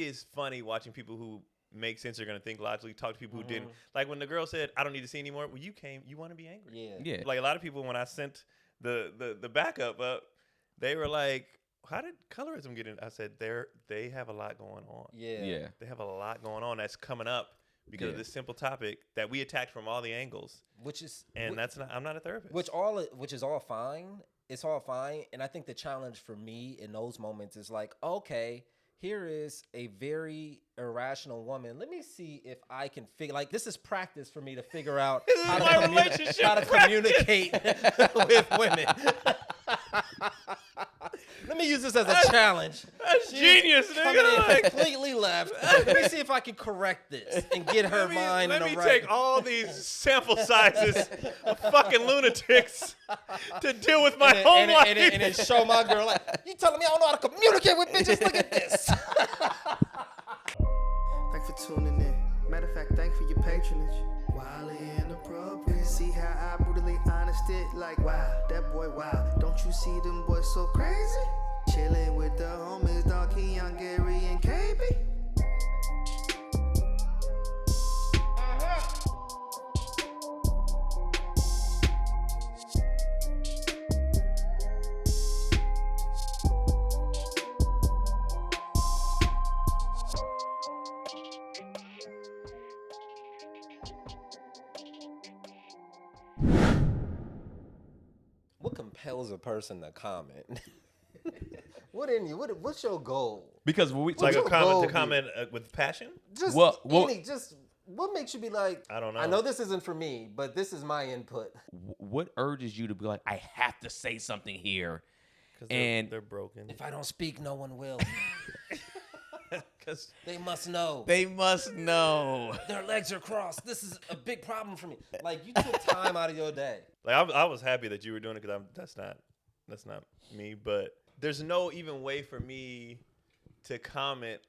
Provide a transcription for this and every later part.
It's funny watching people who make sense are gonna think logically, talk to people who didn't. Like when the girl said, "I don't need to see anymore." Well, you came. You want to be angry. Yeah. Like a lot of people when I sent the backup up, they were like, "How did colorism get in?" I said, they have a lot going on. Yeah. They have a lot going on that's coming up because of this simple topic that we attacked from all the angles. That's not. I'm not a therapist. Which is all fine. It's all fine, and I think the challenge for me in those moments is like, okay, here is a very irrational woman. Let me see if I can figure. Like, this is practice for me to figure out how to communicate with women. Let me use this as a challenge. That's genius, nigga. Completely left. Let me see if I can correct this and get her mind in the right. Let me take all these sample sizes of fucking lunatics to deal with my home life. And then show my girl, like, you telling me I don't know how to communicate with bitches? Look at this. Thanks for tuning in. Matter of fact, thanks for your patronage. Wildly inappropriate. See how I brutally honest it? Like, wow, that boy, wow. Don't you see them boys so crazy? Chilling with the homies, dog, Keon, Gary, and KB. What compels a person to comment? What's your goal? Because we It's like a comment to comment with passion. Just what makes you be like, I don't know. I know this isn't for me, but this is my input. what urges you to be like, I have to say something here? Because they're broken. If I don't speak, no one will. Because They must know. They must know. Their legs are crossed. This is a big problem for me. Like, you took time out of your day. like I was happy that you were doing it because that's not me. But there's no even way for me to comment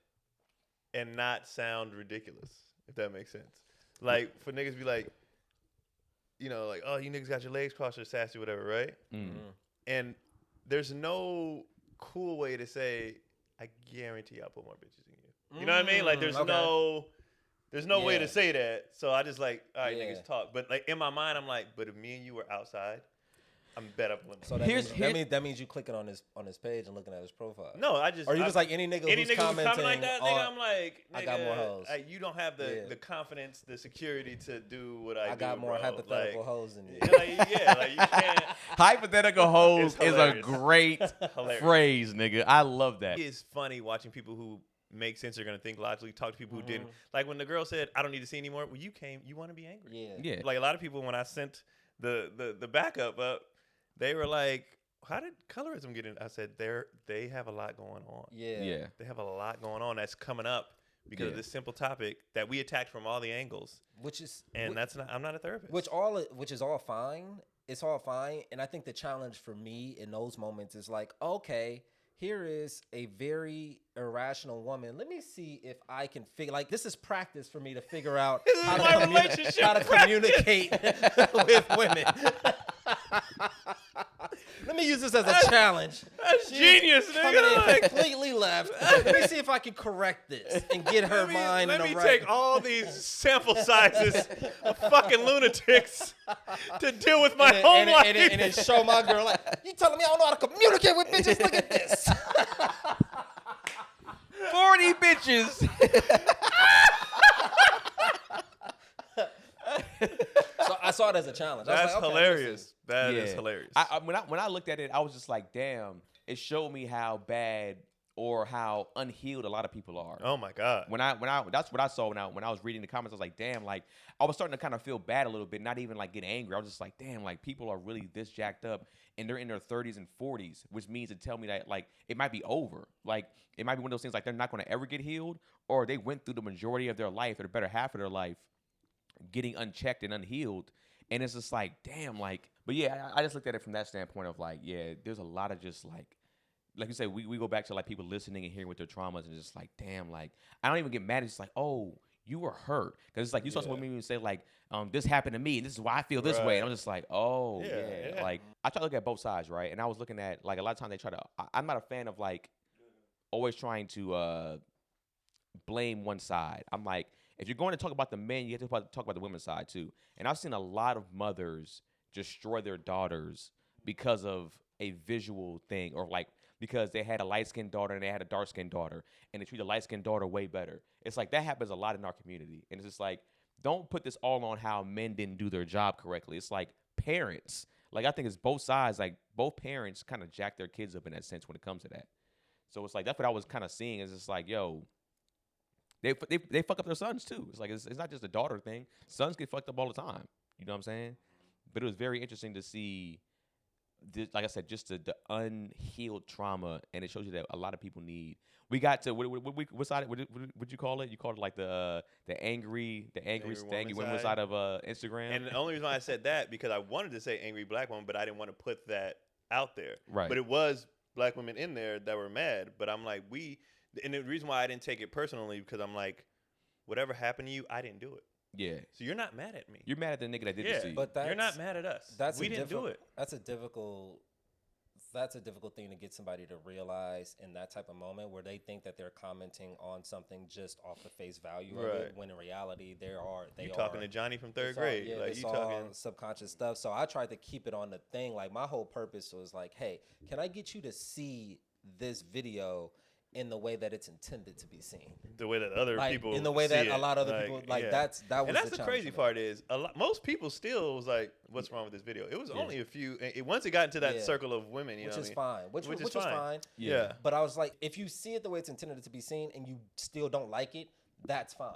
and not sound ridiculous, if that makes sense. Like for niggas be like, like, oh, you niggas got your legs crossed or sassy, whatever, right? Mm. And there's no cool way to say, I guarantee I'll put more bitches than you. You know what I mean? Like there's no way to say that. So I just like, all right, niggas talk. But like in my mind, I'm like, but if me and you were outside, I'm bet up women. So that means you clicking on his page and looking at his profile. No, I just. Or you just like any nigga who's commenting like that, nigga, I'm like, nigga, I got more hoes. You don't have the confidence, the security to do what I do. I got more bro. hypothetical hoes than you. Like you can't. Hypothetical hoes is a hilarious. great phrase, nigga. I love that. It's funny watching people who make sense are gonna think logically, talk to people who didn't. Like when the girl said, "I don't need to see anymore." Well, you came. You want to be angry. Yeah. Like a lot of people when I sent the backup up, they were like, "How did colorism get in?" I said, they have a lot going on. Yeah. They have a lot going on that's coming up because of this simple topic that we attacked from all the angles. I'm not a therapist. Which is all fine. It's all fine, and I think the challenge for me in those moments is like, okay, here is a very irrational woman. Let me see if I can figure. Like, this is practice for me to figure out how to communicate with women. Let me use this as a challenge. That's genius, nigga. Completely left. Let me see if I can correct this and get her mind in the right. Let me take all these sample sizes of fucking lunatics to deal with my home life. And then show my girl, like, you telling me I don't know how to communicate with bitches? Look at this. 40 bitches. So I saw it as a challenge. That's like, okay, hilarious. That is hilarious. When I looked at it, I was just like, damn. It showed me how bad or how unhealed a lot of people are. Oh my God. That's what I saw when I was reading the comments. I was like, damn. Like I was starting to kind of feel bad a little bit, not even like get angry. I was just like, damn. Like people are really this jacked up, and they're in their 30s and 40s, which means to tell me that like it might be over. Like it might be one of those things like they're not going to ever get healed, or they went through the majority of their life or the better half of their life getting unchecked and unhealed. And it's just like, damn, like, but yeah, I just looked at it from that standpoint of like, yeah, there's a lot of just like you said, we go back to like people listening and hearing with their traumas and just like, damn, like, I don't even get mad. It's like, oh, you were hurt. Because it's like, you saw someone even say like, this happened to me and this is why I feel this way. And I'm just like, oh, yeah. Like, I try to look at both sides, right? And I was looking at, like, a lot of times they try to, I'm not a fan of like always trying to blame one side. I'm like, if you're going to talk about the men, you have to talk about the women's side too. And I've seen a lot of mothers destroy their daughters because of a visual thing, or like because they had a light-skinned daughter and they had a dark-skinned daughter, and they treat a light-skinned daughter way better. It's like that happens a lot in our community. And it's just like, don't put this all on how men didn't do their job correctly. It's like parents. Like, I think it's both sides. Like, both parents kind of jack their kids up in that sense when it comes to that. So it's like, that's what I was kind of seeing, is it's like, yo, they fuck up their sons too. It's like, it's not just a daughter thing. Sons get fucked up all the time. You know what I'm saying? But it was very interesting to see, like I said, just the unhealed trauma, and it shows you that a lot of people need. We got to what side? What you call it? You called it like the angry women side of Instagram. And the only reason why I said that, because I wanted to say angry black woman, but I didn't want to put that out there. Right. But it was black women in there that were mad. But I'm like, and the reason why I didn't take it personally, because I'm like, whatever happened to you, I didn't do it. Yeah. So you're not mad at me. You're mad at the nigga that did this to you. But you're not mad at us. We didn't do it. That's a difficult thing to get somebody to realize in that type of moment, where they think that they're commenting on something just off the face value of it, when in reality they are talking to Johnny from third grade. Yeah, like, it's you all talking subconscious stuff. So I tried to keep it on the thing. Like, my whole purpose was like, hey, can I get you to see this video in the way that it's intended to be seen, the way that other people in the way see that it. a lot of other people like. That was and that's the challenge crazy part is most people still was like, what's wrong with this video? It was only a few. Once it got into that circle of women, which is fine, which is fine. Yeah. But I was like, if you see it the way it's intended to be seen and you still don't like it, that's fine.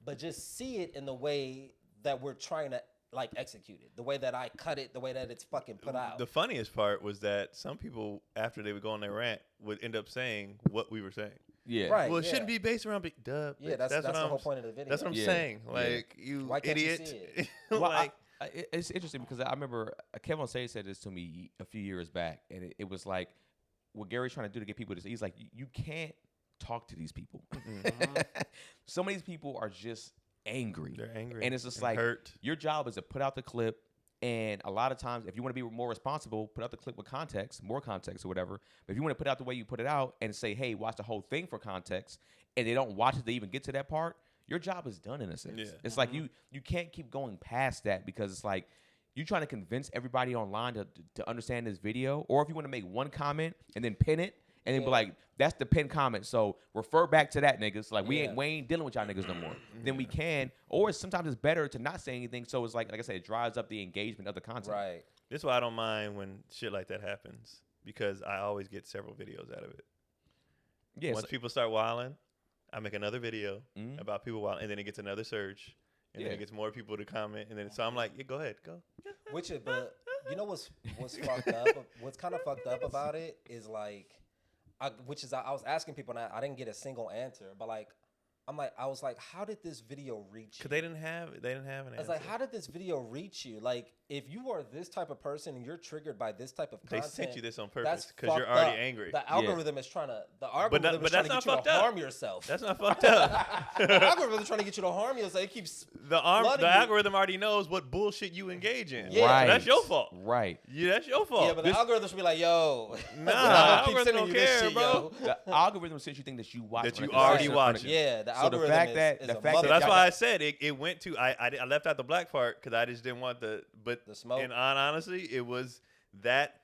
But just see it in the way that we're trying to like execute it, the way that I cut it, the way that it's fucking put out. The funniest part was that some people, after they would go on their rant, would end up saying what we were saying. Yeah. Right. Well, it shouldn't be based around duh. Yeah, that's the whole point of the video. That's what I'm saying. Like, you Why can't idiot. you see it? Well, like, it's interesting because I remember Kevin Say said this to me a few years back, and it was like what Gary's trying to do to get people to. He's like, you can't talk to these people. Some of these people are just angry. They're angry. And it's just like, hurt. Your job is to put out the clip. And a lot of times, if you want to be more responsible, put out the clip with context, more context or whatever. But if you want to put out the way you put it out and say, hey, watch the whole thing for context, and they don't watch it to even get to that part, your job is done in a sense. Yeah. It's like you can't keep going past that, because it's like you trying to convince everybody online to understand this video. Or if you want to make one comment and then pin it, and then be like, that's the pinned comment, so refer back to that, niggas. Like, we ain't dealing with y'all niggas no more. Then we can. Or sometimes it's better to not say anything, so it's like I said, it drives up the engagement of the content. Right. This is why I don't mind when shit like that happens, because I always get several videos out of it. Yeah. Once people start wilding, I make another video about people wilding, and then it gets another surge, and then it gets more people to comment, and then so I'm like, go ahead, go. But you know what's fucked up? What's kind of fucked up about it is like, I was asking people, and I didn't get a single answer, but like, I was like, how did this video reach you? Because they didn't have an answer. I was like, how did this video reach you? Like, if you are this type of person and you're triggered by this type of content, they sent you this on purpose because you're already angry. The algorithm is trying to, trying to get you to harm yourself. That's not fucked up. The algorithm is trying to get you to harm yourself. It keeps the algorithm already knows what bullshit you engage in. Yeah. Right. So that's your fault. Right. Yeah, that's your fault. Yeah, but the algorithm should be like, yo. Nah, the algorithm don't care, bro. The algorithm says you think that you watch that you already watch. Yeah, the so algorithm the fact that so that's why I said it went to I left out the black part because I just didn't want the smoke. And honestly, it was that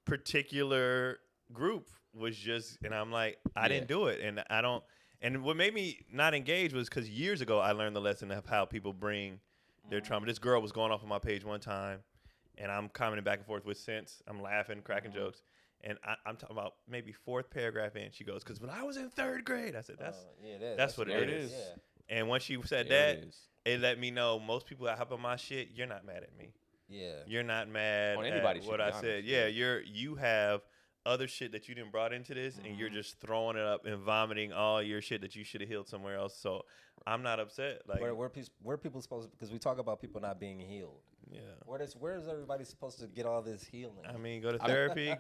particular group was just, and I'm like, I didn't do it, and I don't. And what made me not engage was because years ago I learned the lesson of how people bring their trauma. This girl was going off on my page one time, and I'm commenting back and forth with sense. I'm laughing, cracking jokes. And I'm talking about maybe fourth paragraph in. She goes, because when I was in third grade, I said, that's what it is. Yeah. And once she said that, it let me know most people that hop on my shit, you're not mad at me. Yeah. You're not mad on anybody's at what I said. Yeah, you have other shit that you didn't brought into this, and you're just throwing it up and vomiting all your shit that you should have healed somewhere else. So I'm not upset. Like, where people supposed to, because we talk about people not being healed. Yeah. Where is everybody supposed to get all this healing? I mean, go to therapy.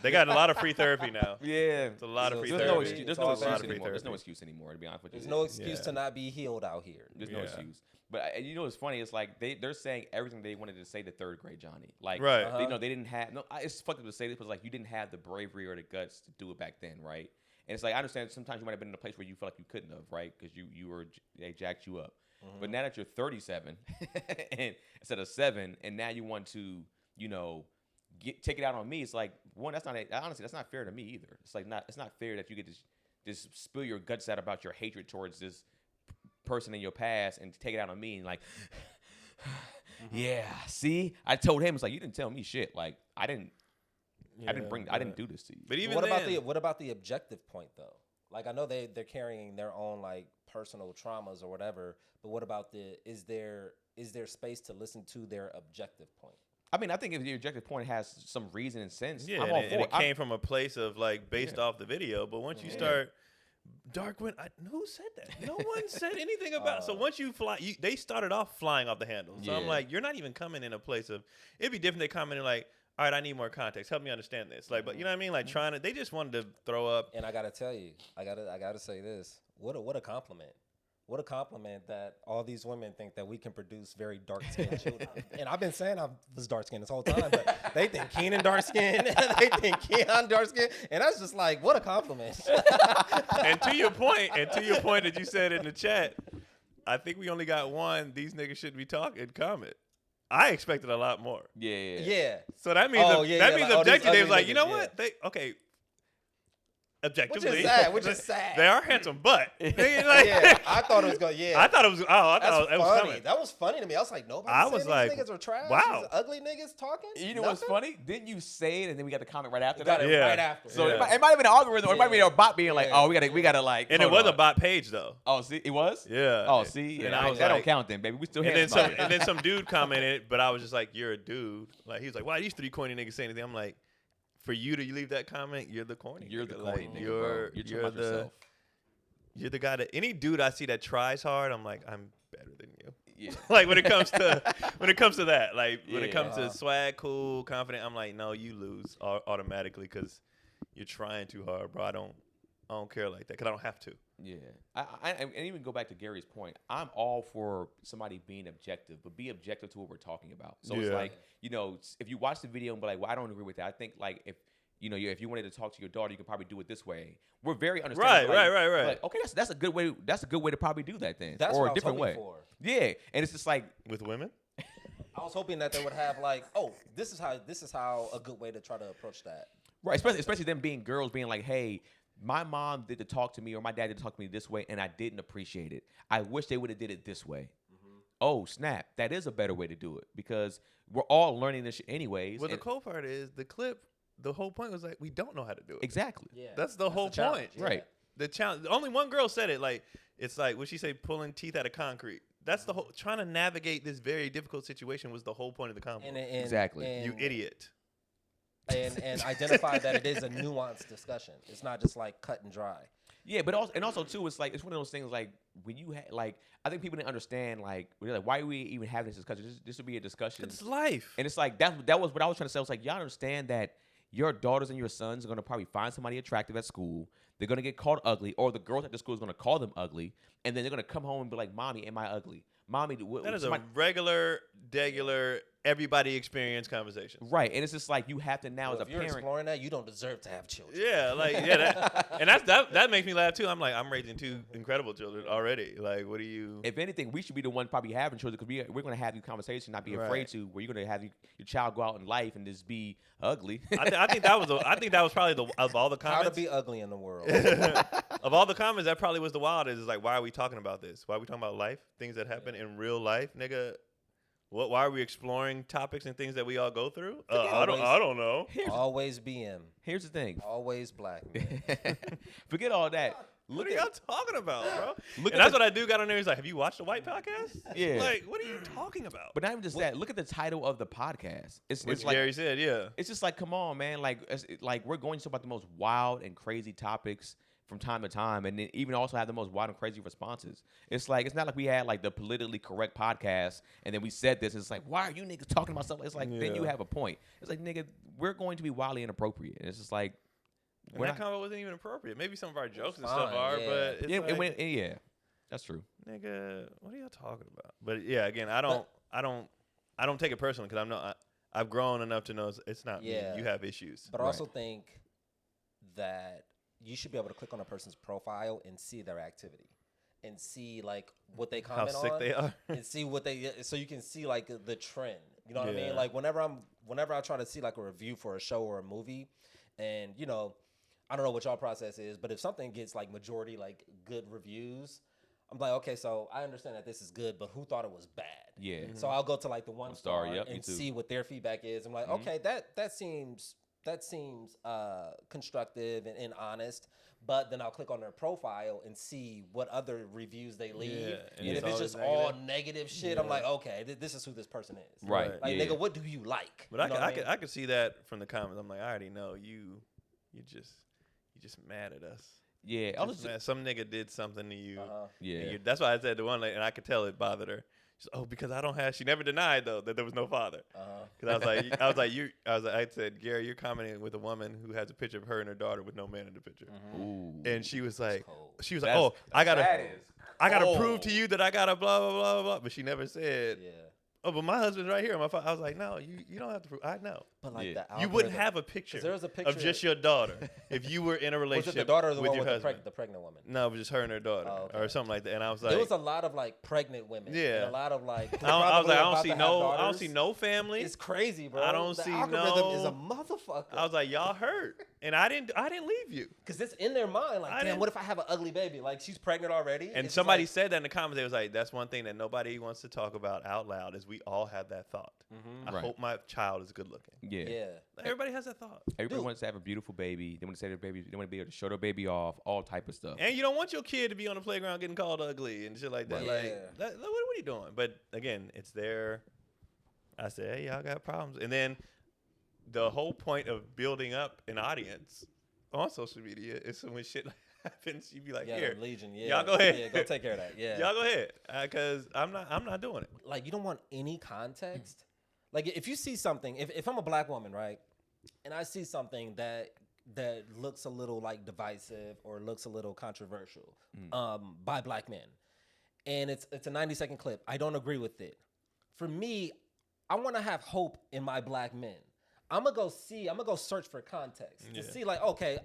They got a lot of free therapy now. Yeah, it's a lot of free there's therapy. There's no excuse anymore. There's no excuse anymore, to be honest with you. There's no excuse to not be healed out here. There's no excuse. But you know what's funny? It's like they're saying everything they wanted to say to third grade Johnny. Like, right. They didn't have. No, it's fucked up to say this, but like you didn't have the bravery or the guts to do it back then, right? And it's like, I understand sometimes you might have been in a place where you feel like you couldn't have, right? Because they jacked you up. But now that you're 37 and instead of 7, and now you want to, take it out on me, it's like, one, honestly, that's not fair to me either. It's like it's not fair that you get to just spill your guts out about your hatred towards this person in your past and take it out on me and like, yeah, see, I told him, it's like, you didn't tell me shit. Like, I didn't do this to you. But even what about the objective point though? Like, I know they're carrying their own like personal traumas or whatever, but what about is there space to listen to their objective point? I mean, I think if the objective point has some reason and sense, yeah, I'm all and for it came from a place of like based off the video. But once you start dark wind, who said that? No one said anything about. So once you fly, they started off flying off the handle. So I'm like, you're not even coming in a place of. It'd be different. They come in and like, all right, I need more context. Help me understand this. Like, but you know what I mean? Like they just wanted to throw up. And I gotta tell you, I gotta say this. What a compliment. What a compliment that all these women think that we can produce very dark-skinned children. And I've been saying I was dark-skinned this whole time, but they think Keenan dark-skinned, they think Keon dark-skinned, and that's just like, what a compliment. And to your point that you said in the chat, I think we only got one. These niggas shouldn't be talking comment. I expected a lot more. Yeah. So that means objectively, they was like, you know what? Objectively, which is sad. They are handsome, but I thought it was going. Yeah, I thought it was. Oh, I thought it was funny. coming. That was funny to me. I was like, nobody. I was these like, niggas are trash. wow, these ugly niggas talking. You know what's funny? Didn't you say it and then we got the comment right after Got that? it right after. So it might have been an algorithm, or it might be a bot being like, oh, we gotta like. And it was a bot page though. Oh, see, it was. Yeah. Oh, see, and I was that don't count then, baby. We still. And then some dude commented, but I was just like, you're a dude. Like he was like, why these 3 corny niggas say anything? I'm like. For you to leave that comment, you're the corny. You're the corny nigga, bro. You're the guy that any dude I see that tries hard, I'm like, I'm better than you. Yeah. Like when it comes to that, like when it comes to swag, cool, confident, I'm like, no, you lose automatically because you're trying too hard, bro. I don't care like that because I don't have to. Yeah, and even go back to Gary's point. I'm all for somebody being objective, but be objective to what we're talking about. So it's like, if you watch the video and be like, well, I don't agree with that. I think like if you wanted to talk to your daughter, you could probably do it this way. We're very understanding. Right. Like, okay, that's a good way. That's a good way to probably do that then, that's or what a different way. For. Yeah, and it's just like with women. I was hoping that they would have like, oh, this is how a good way to try to approach that. Right, especially them being girls, being like, hey. My mom did to talk to me or my dad did to talk to me this way, and I didn't appreciate it. I wish they would have did it this way. Mm-hmm. Oh, snap. That is a better way to do it because we're all learning this shit anyways. Well, the cool part is the clip, the whole point was like, we don't know how to do it. Exactly. Yeah. That's the whole point. Yeah. Right. The challenge. Only one girl said it. Like, it's like, what she say, pulling teeth out of concrete. That's the whole, trying to navigate this very difficult situation was the whole point of the convo. Exactly. You idiot. And identify that it is a nuanced discussion. It's not just like cut and dry. Yeah, but also too, it's like it's one of those things like when you like I think people didn't understand like why are we even having this discussion? This would be a discussion. It's life, and it's like that was what I was trying to say. I was like, y'all understand that your daughters and your sons are gonna probably find somebody attractive at school. They're gonna get called ugly, or the girls at the school is gonna call them ugly, and then they're gonna come home and be like, "Mommy, am I ugly? Mommy, that is a regular, everybody experience conversation. Right, and it's just like you have to now as a if you're parent exploring that, you don't deserve to have children. Yeah, that makes me laugh too. I'm like, I'm raising 2 incredible children already. Like, what do you? If anything, we should be the one probably having children because we're going to have these conversations, not be afraid to. Where you're going to have your child go out in life and just be ugly. I think that was probably of all the comments. How to be ugly in the world. Of all the comments, that probably was the wildest. Is like, why are we talking about this? Why are we talking about life? Things that happen in real life, nigga. Why are we exploring topics and things that we all go through? I don't know. Always BM. Here's the thing. Always black. Forget all that. What are y'all talking about, bro? And that's what I do got on there. He's like, have you watched the White podcast? Yeah. Like, what are you talking about? But not even just that. Look at the title of the podcast. It's like Gary said, yeah. It's just like, come on, man. Like we're going to talk about the most wild and crazy topics from time to time, and then even also have the most wild and crazy responses. It's like, it's not like we had like the politically correct podcast, and then we said this. It's like, why are you niggas talking about something? It's like, then you have a point. It's like, nigga, we're going to be wildly inappropriate. And it's just like, and that convo wasn't even appropriate. Maybe some of our jokes and stuff are, but it's that's true. Nigga, what are y'all talking about? But yeah, again, I don't take it personally because I've grown enough to know it's not me. You have issues. But I also think that you should be able to click on a person's profile and see their activity, and see like what they How comment sick on, they are. and see what they, so you can see like the trend. You know what I Yeah. mean? Like whenever I try to see like a review for a show or a movie, and you know, I don't know what y'all process is, but if something gets like majority like good reviews, I'm like, okay, so I understand that this is good, but who thought it was bad? Yeah. So I'll go to like the one star, yep, me and too. see what their feedback is. I'm like, okay, that seems constructive and honest. But then I'll click on their profile and see what other reviews they leave. Yeah, and and if it's it's just always all negative shit, I'm like, okay, this is who this person is. Right. Right. Like, Yeah. nigga, what do you like? But You know what mean? I could see that from the comments. I'm like, I already know you just mad at us. Yeah. I was Just mad. Some nigga did something to you. yeah. And that's why I said the one lady, and I could tell it bothered her. She's, because I don't have. She never denied though that there was no father. Because I said, Gary, you're commenting with a woman who has a picture of her and her daughter with no man in the picture. Ooh. And she was like, cold. oh, I that gotta is prove to cold. you that I gotta blah blah blah blah. But she never said, Yeah. oh, but my husband's right here. I was like, no, you don't have to prove. I know. But like Yeah. the You wouldn't algorithm- have a picture, 'cause there was a of picture- just your daughter if you were in a Was relationship it the daughter or the with one your with husband. the pregnant woman? No, it was just her and her daughter, Oh, okay. or something like that. And I was like, There was a lot of like pregnant women. Yeah. And a lot of like. I was like, I don't see no. I don't see no family. It's crazy, bro. I don't the see algorithm is a no- motherfucker. I was like, y'all hurt, and I didn't leave you. Because it's in their mind. Like, I damn, didn't- what if I have an ugly baby? Like, she's pregnant already. And It's somebody like, said that in the comments. They was like, that's one thing that nobody wants to talk about out loud is we all have that thought. I Right. hope my child is good looking. Yeah. yeah. Everybody has that thought. Everybody Dude. wants to have a beautiful baby. They want to say their baby. They want to be able to show their baby off. All type of stuff. And you don't want your kid to be on the playground getting called ugly and shit like that. Right. Like, Yeah. what are you doing? But again, it's there. I said, hey, y'all got problems. And then the whole point of building up an audience on social media is when shit happens, you be like, Yeah, here, Legion. Yeah. y'all go ahead. Yeah, go take care of that. Yeah. y'all go ahead, because I'm not doing it. Like, you don't want any context. Like, if you see something, if I'm a black woman, right, and I see something that looks a little like divisive or looks a little controversial by black men, and it's a 90-second clip, I don't agree with it. For me, I want to have hope in my black men. I'm gonna go search for context to Yeah. see, like, okay,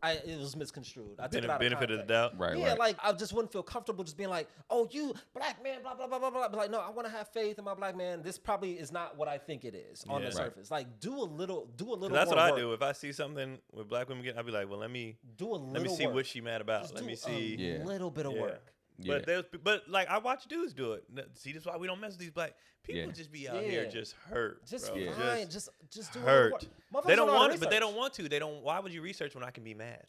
it was misconstrued. I took it out of Benefit of the context. doubt. Right. Yeah, Right. like I just wouldn't feel comfortable just being like, "Oh, you black man, blah blah blah blah blah." But like, no, I want to have faith in my black man. This probably is not what I think it is on Yeah. the Right. surface. Like, do a little. That's more what I work. do. If I see something with black women getting, I'll be like, well, let me Do a little. let me see work. what she mad about. Just Let do me see. a little bit of Yeah. work. Yeah. But like I watch dudes do it. See, this is why we don't mess with these black people. Yeah. Just be out here Yeah. just hurt, Just bro. fine. Just do hurt. A little work. They don't Motherfuckers want to it, but they research. don't want to. They don't. Why would you research when I can be mad?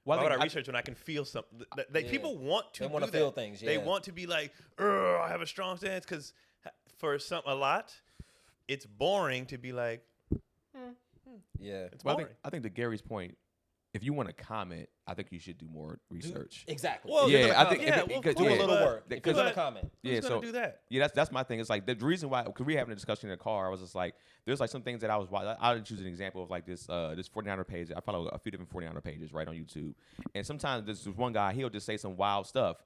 Well, Why would I think- research when I can feel something? Yeah. People want to. They wanna do that. feel things, They yeah. want to be like, I have a strong stance, because for a lot, it's boring to be like, Yeah. it's Well, boring. I think to Gary's point, if you want to comment, I think you should do more research. Exactly. Well, Yeah, if you're I gonna think- comment, if yeah, it- well, because- do a fine, little but- work. If because- you're gonna comment. Who's Yeah, gonna so do that? Yeah, that's my thing. It's like the reason why, because we were having a discussion in the car. I was just like, there's like some things that I was watching. I'll choose an example of like this 49er page. I follow a few different 49er pages right on YouTube, and sometimes there's one guy, he'll just say some wild stuff,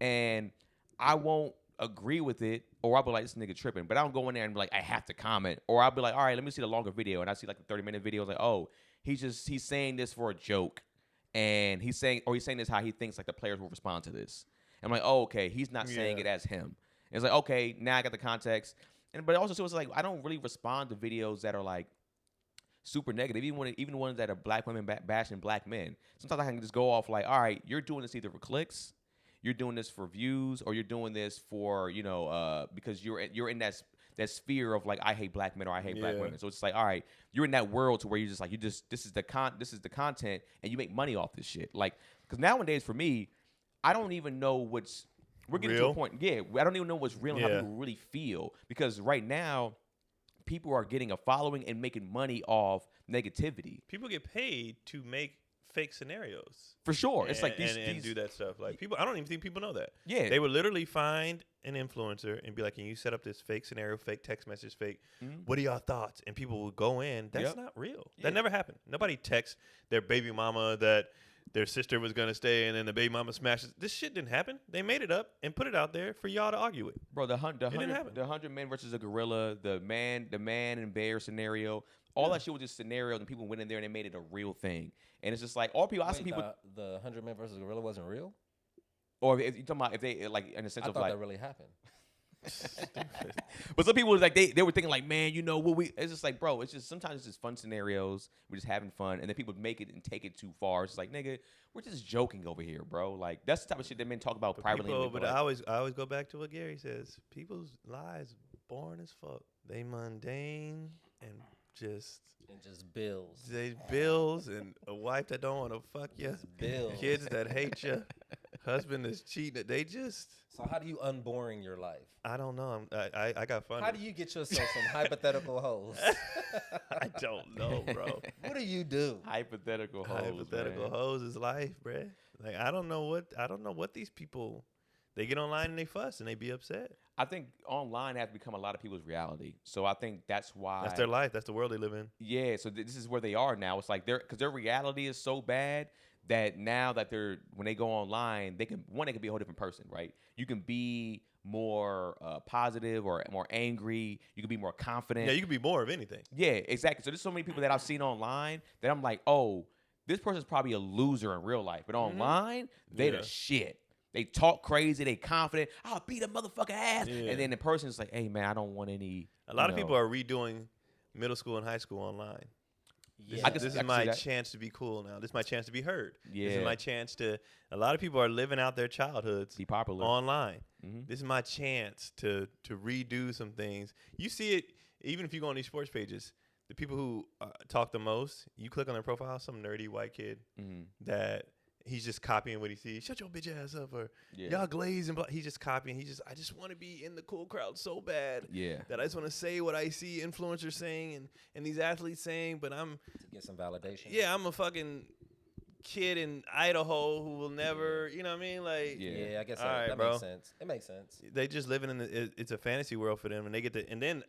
and I won't agree with it, or I'll be like, this nigga tripping. But I don't go in there and be like, I have to comment, or I'll be like, all right, let me see the longer video, and I see like the 30-minute video, like, oh, he's saying this for a joke, and he's saying this how he thinks like the players will respond to this. And I'm like, oh, okay, he's not saying Yeah. it as him. And it's like, okay, now I got the context. But also, so it's like I don't really respond to videos that are like super negative, even ones that are black women bashing black men. Sometimes I can just go off like, all right, you're doing this either for clicks, you're doing this for views, or you're doing this for because you're in that sphere of like I hate black men or I hate black Yeah. women. So it's like, all right, you're in that world to where you just like this is the content and you make money off this shit. Like, because nowadays for me, I don't even know what's. We're getting to Real? a point. Yeah, I don't even know what's real and how Yeah. people really feel, because right now, people are getting a following and making money off negativity. People get paid to make fake scenarios. For sure, it's like these and do that stuff. Like people, I don't even think people know that. Yeah. They would literally find an influencer and be like, "Can you set up this fake scenario, fake text message, fake? What are y'all thoughts?" And people would go in. That's Yep. not real. Yeah. That never happened. Nobody texts their baby mama that their sister was gonna stay, and then the baby mama smashes. This shit didn't happen. They made it up and put it out there for y'all to argue with. Bro, the didn't happen. 100 men versus a gorilla, the man and bear scenario, All that shit was just scenarios, and people went in there and they made it a real thing. And it's just like all people. I see Wait, people, the 100 Men versus Gorilla wasn't real. or if you talking about if they like in the sense I of thought like. that really happened. But some people was like they were thinking like, man, you know what we? It's just like, bro, it's just sometimes it's just fun scenarios. We're just having fun, and then people make it and take it too far. It's just like, nigga, we're just joking over here, bro. Like that's the type of shit that men talk about privately. But I always go back to what Gary says. People's lives boring as fuck. They mundane and just bills. they bills and a wife that don't want to fuck you, Just bills. kids that hate you, husband that's cheating. They just. So how do you unboring your life? I don't know. I got fun. How do you get yourself some hypothetical hoes? I don't know, bro. What do you do? hypothetical hoes. Hypothetical man. hoes is life, bruh. Like I don't know what these people. They get online and they fuss and they be upset. I think online has become a lot of people's reality. So I think that's why That's their life. That's the world they live in. Yeah, so this is where they are now. It's like because their reality is so bad that now that when they go online, they can be a whole different person, right? You can be more positive or more angry. You can be more confident. Yeah, you can be more of anything. Yeah, exactly. So there's so many people that I've seen online that I'm like, oh, this person's probably a loser in real life, but online, they Yeah. the shit. They talk crazy. They confident. I'll beat a motherfucker ass. Yeah. And then the person's like, hey, man, I don't want any. A lot of people are redoing middle school and high school online. Yeah. I can This see is my that. chance to be cool now. This is my chance to be heard. This Yeah. is my chance to. A lot of people are living out their childhoods Be popular. online. Mhm. This is my chance to redo some things. You see it even if you go on these sports pages. The people who talk the most, you click on their profile, some nerdy white kid Mhm. that he's just copying what he sees. Shut your bitch ass up, or Yeah. y'all glaze and blah. He's just copying. I just want to be in the cool crowd so bad Yeah. that I just want to say what I see influencers saying and these athletes saying. But To get some validation. I'm a fucking kid in Idaho who will never, you know what I mean? Like, Yeah. Yeah, I guess All that, right, that bro. makes sense. It makes sense. they just living in it's a fantasy world for them, and they get to, and then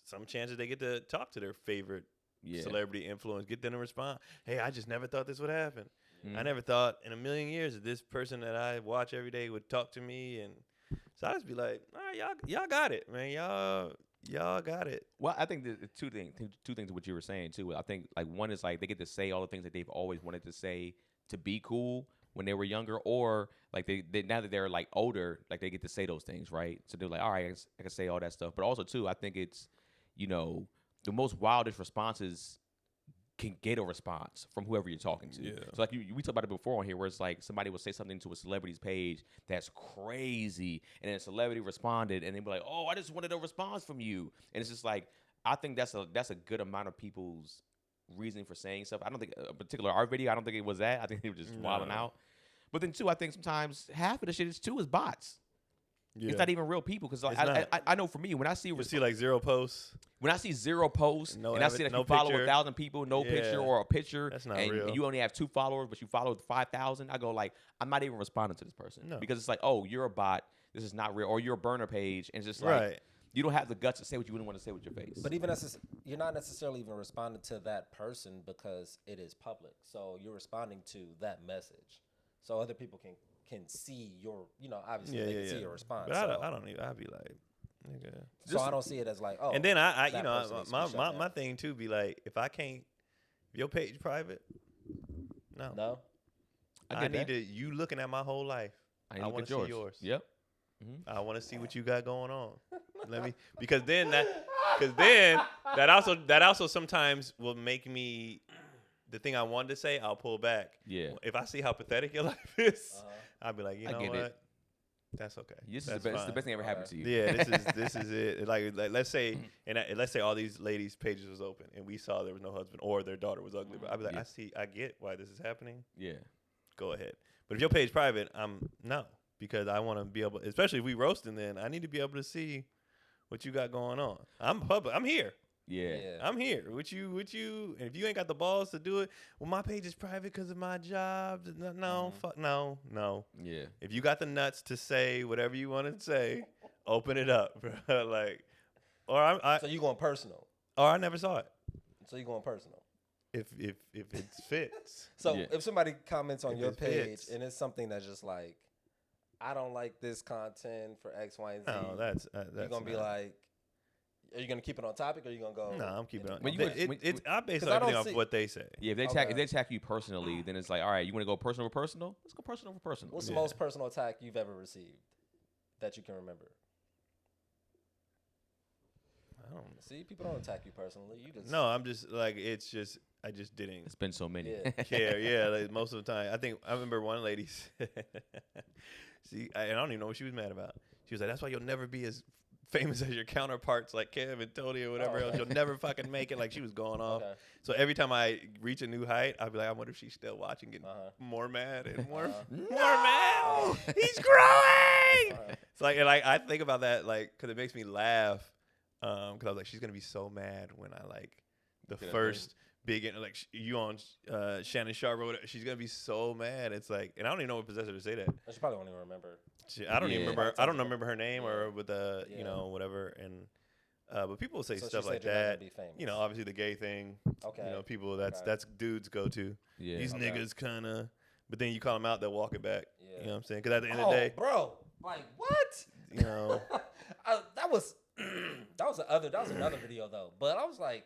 some chances they get to talk to their favorite Yeah. celebrity influence, get them to respond. Hey, I just never thought this would happen. Mhm. I never thought in a million years that this person that I watch every day would talk to me, and so I just be like, all right, y'all got it, man. Y'all got it. Well, I think the two things to what you were saying too. I think like one is like they get to say all the things that they've always wanted to say to be cool when they were younger, or like they now that they're like older, like they get to say those things, right? So they're like, all right, I can say all that stuff. But also too, I think it's the most wildest responses can get a response from whoever you're talking to. Yeah. So like we talked about it before on here, where it's like somebody will say something to a celebrity's page that's crazy, and then a celebrity responded, and they be like, "Oh, I just wanted a response from you," and it's just like I think that's a good amount of people's reasoning for saying stuff. I don't think particular our video. I don't think it was that. I think they were just wilding out. But then too, I think sometimes half of the shit is bots. Yeah. It's not even real people because It's I know for me when I see You see like zero posts. when I see zero posts No and I see that no you follow picture. 1,000 people, no Yeah. picture or a picture, That's not and real. you only have 2 followers, but you follow 5,000, I go like, I'm not even responding to this person No. because it's like, oh, you're a bot. This is not real, or you're a burner page, and it's just like Right. you don't have the guts to say what you wouldn't want to say with your face. But even you're not necessarily even responding to that person because it is public. So you're responding to that message. So other people can see your, obviously they can see your response. But so, I don't even. I'd be like, nigga. so I don't see it as like, oh. And then I that person needs to be shut my down. thing too be like, if your page private, no. No. I need to you looking at my whole life. I look want at to see yours. Yep. I want to see what you got going on. Because then that also sometimes will make me the thing I wanted to say, I'll pull back. Yeah. If I see how pathetic your life is, I'll be like, you I know get what? it. That's okay. This That's is the fine. best thing ever happened to you. Yeah, this is it. Like let's say let's say all these ladies' pages was open and we saw there was no husband or their daughter was ugly. But I'd be like, Yeah. I get why this is happening. Yeah. Go ahead. But if your page private, no, because I want to be able, especially if we roasting, then I need to be able to see what you got going on. I'm public. I'm here. Yeah. I'm here with you. And if you ain't got the balls to do it, well, my page is private because of my job. No, fuck, no. Yeah. If you got the nuts to say whatever you want to say, open it up, bro. Like, So you going personal. or I never saw it. So you going personal. If it fits. So Yeah. if somebody comments on If your it page fits. and it's something that's just like, I don't like this content for X, Y, and Z. No, that's you're gonna be not- like, Are you gonna keep it on topic, or are you gonna go? No, I'm keeping on. When you- I base 'cause I everything don't off see- what they say. Yeah, if they Okay. attack if they attack you personally, then it's like, all right, you want to go personal for personal? Let's go personal for personal. What's the Yeah. most personal attack you've ever received that you can remember? I don't. See, people don't attack you personally. You just No, I'm just like I just didn't It's been so many. Yeah. care. Yeah, like most of the time. I remember one lady. See, I don't even know what she was mad about. She was like, "That's why you'll never be as famous as your counterparts, like Kev and Tony or whatever Oh, else. okay. You'll never fucking make it." Like she was going off. Okay. So every time I reach a new height, I'll be like, "I wonder if she's still watching, getting Uh-huh. more mad and more Uh-huh. more mad. Uh-huh. He's growing." Uh-huh. It's like, and like I think about that, like, because it makes me laugh. Because I was like, she's gonna be so mad when I like the Get that first big, like you on Shannon Sharp or whatever. She's gonna be so mad. It's like, and I don't even know what possessed her to say that. I should probably won't even remember. I don't even Yeah. remember. I don't remember her name Yeah. or with the Yeah. you know whatever. And but people say So she stuff said like you're not gonna that. be famous. You know, obviously the gay thing. Okay. You know, people that's Okay. dudes go to. Yeah. These Okay. niggas kind of. But then you call them out, they'll walk it back. Yeah. You know what I'm saying? Because at the end of Oh, the day, bro, like what? you know. That was another video though. But I was like,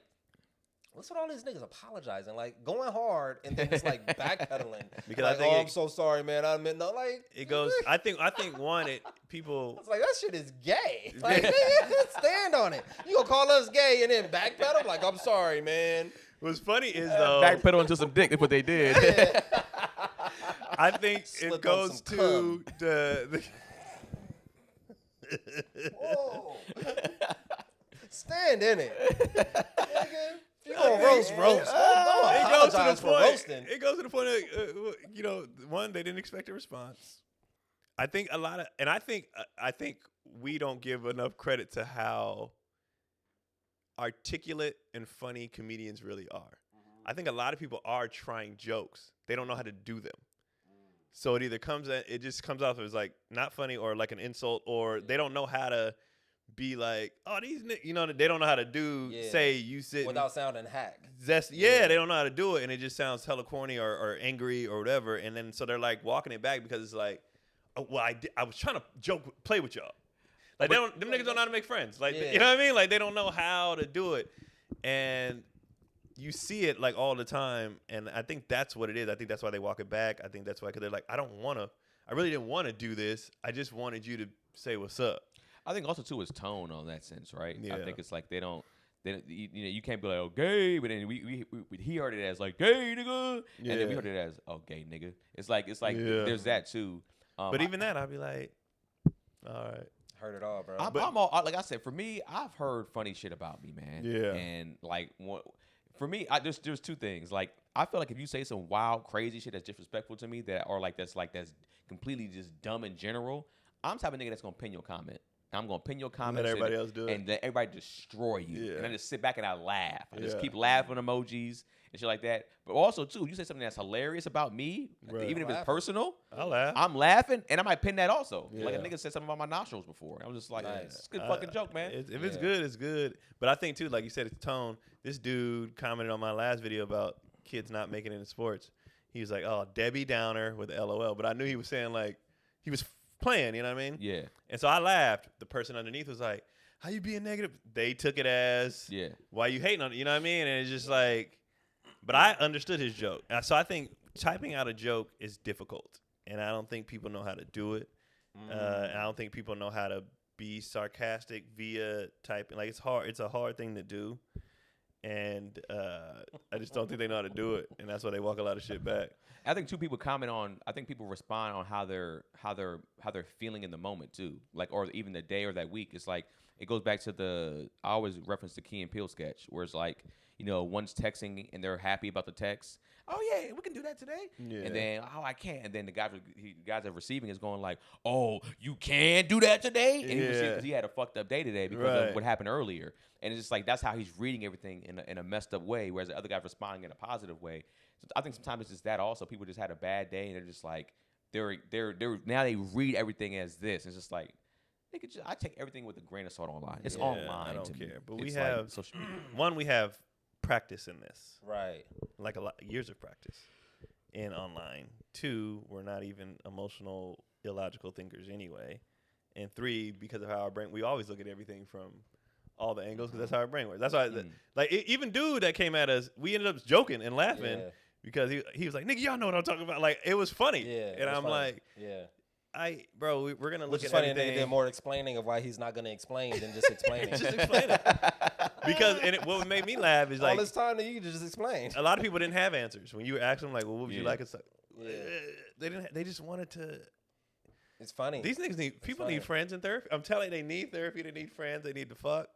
what's with all these niggas apologizing, like going hard and then just like backpedaling? Because like, I think I'm so sorry, man. I meant no. Like it goes. I think one. People. I was like, that shit is gay. Like, nigga, stand on it. You gonna call us gay and then backpedal? Like, I'm sorry, man. What's funny is though. Backpedal into some dick. That's what they did. I think Slipped it on goes some to the Whoa. Stand in it. Nigga, if you gonna roast. it Don't goes to the apologize for point. roasting. It goes to the point of you know, one, they didn't expect a response. I think a lot of, and I think we don't give enough credit to how articulate and funny comedians really are. I think a lot of people are trying jokes. They don't know how to do them. So it either it just comes off as like not funny or like an insult, or they don't know how to be like, oh, you know, they don't know how to Yeah. say you sit Without sounding hack. yeah, they don't know how to do it, and it just sounds hella corny or angry or whatever. And then so they're like walking it back because it's like, oh, well, I was trying to play with y'all. Like them niggas don't know how to make friends. Like Yeah. you know what I mean? Like they don't know how to do it, and you see it like all the time. And I think that's what it is. I think that's why they walk it back. I think that's why, because they're like, I really didn't want to do this. I just wanted you to say what's up. I think also too is tone on that sense, right? Yeah. I think it's like they don't you know, you can't be like, oh, gay, but then he heard it as like gay nigga, and then we Yeah. heard it as oh, gay nigga. It's like Yeah. there's that too. But even that, I'd be like, all right. Heard it all, bro. I'm all, like I said, for me, I've heard funny shit about me, man. Yeah. And like for me, there's two things. Like I feel like if you say some wild, crazy shit that's disrespectful to me, that's completely just dumb in general, I'm the type of nigga that's gonna pin your comment. I'm gonna pin your comment. Let everybody else do it. And let everybody destroy you. Yeah. And I just sit back and I laugh. I just Yeah. keep laughing emojis and shit like that. But also too, you say something that's hilarious about me, Right. even if it's Laughing. personal. I'll laugh. I'm laughing, and I might pin that also. Like a Yeah. nigga said something about my nostrils before. I was just like, Nice. it's a good fucking joke, man. If it's Yeah. good, it's good. But I think too, like you said, it's tone. This dude commented on my last video about kids not making it in sports. He was like, "Oh, Debbie Downer" with LOL. But I knew he was saying like he was playing. You know what I mean? Yeah, And so I laughed. The person underneath was like, "How you being negative?" They took it as, yeah. "Why you hating on it?" You know what I mean? And it's just like, but I understood his joke. So I think typing out a joke is difficult, and I don't think people know how to do it. And I don't think people know how to be sarcastic via typing. Like it's hard. It's a hard thing to do, and I just don't think they know how to do it, and that's why they walk a lot of shit back. I think people respond on how they're feeling in the moment too, like or even the day or that week. It's like it goes back to I always reference the Key and Peele sketch where it's like, you know, one's texting and they're happy about the text. Oh yeah, we can do that today. Yeah. And then I can't. And then the guys that are receiving is going like, oh, you can do that today. And Yeah. he had a fucked up day today because Right. of what happened earlier. And it's just like that's how he's reading everything in a messed up way, whereas the other guy's responding in a positive way. So I think sometimes it's just that also. People just had a bad day and they're just like they're now they read everything as this. It's just like I take everything with a grain of salt online. It's Yeah, online. I don't to me. care. But It's we like have social media. one. We have practice in this, Right. like a lot years of practice in online. Two, we're not even emotional, illogical thinkers anyway. And three, because of how our brain, we always look at everything from all the angles because that's how our brain works. That's why, even dude that came at us, we ended up joking and laughing because he was like, "Nigga, y'all know what I'm talking about." Like it was funny. Yeah, and I'm funny. like, we're gonna look Which is at funny. everything. They did more explaining of why he's not gonna explain than just explaining. Just explain it. Because what made me laugh is like all this time that you could just explain. a lot of people didn't have answers when you asked them like, "Well, what would you like?" It's like, Yeah. they didn't. They just wanted to. It's funny. These niggas need friends in therapy. I'm telling you, they need therapy. They need friends. They need to fuck.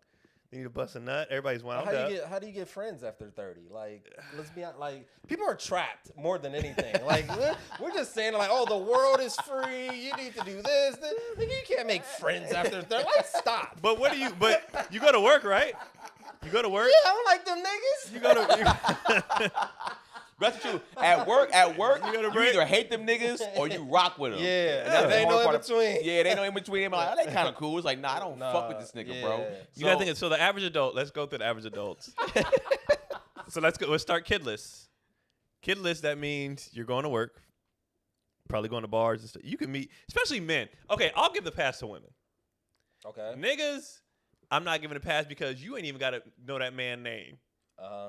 They need to bust a nut. Everybody's wound up. How do you get friends after 30? Like, let's be honest. Like, people are trapped more than anything. Like, we're just saying like, oh, the world is free. You need to do this. Like, you can't make friends after 30. Like, stop. But But you go to work, right? You go to work. Yeah, I don't like them niggas. You go to. That's true. At work, you either hate them niggas or you rock with them. Yeah, And that's the there ain't hard no part in of- between. Yeah, they know in between. I'm like, oh, they kind of cool. It's like, nah, I don't fuck with this nigga, bro. yeah. You gotta think. So the average adult. Let's go through the average adults. So let's go. Let's start kidless. Kidless. That means you're going to work, probably going to bars and stuff. You can meet, especially men. Okay, I'll give the pass to women. Okay. Niggas, I'm not giving a pass because you ain't even got to know that man's name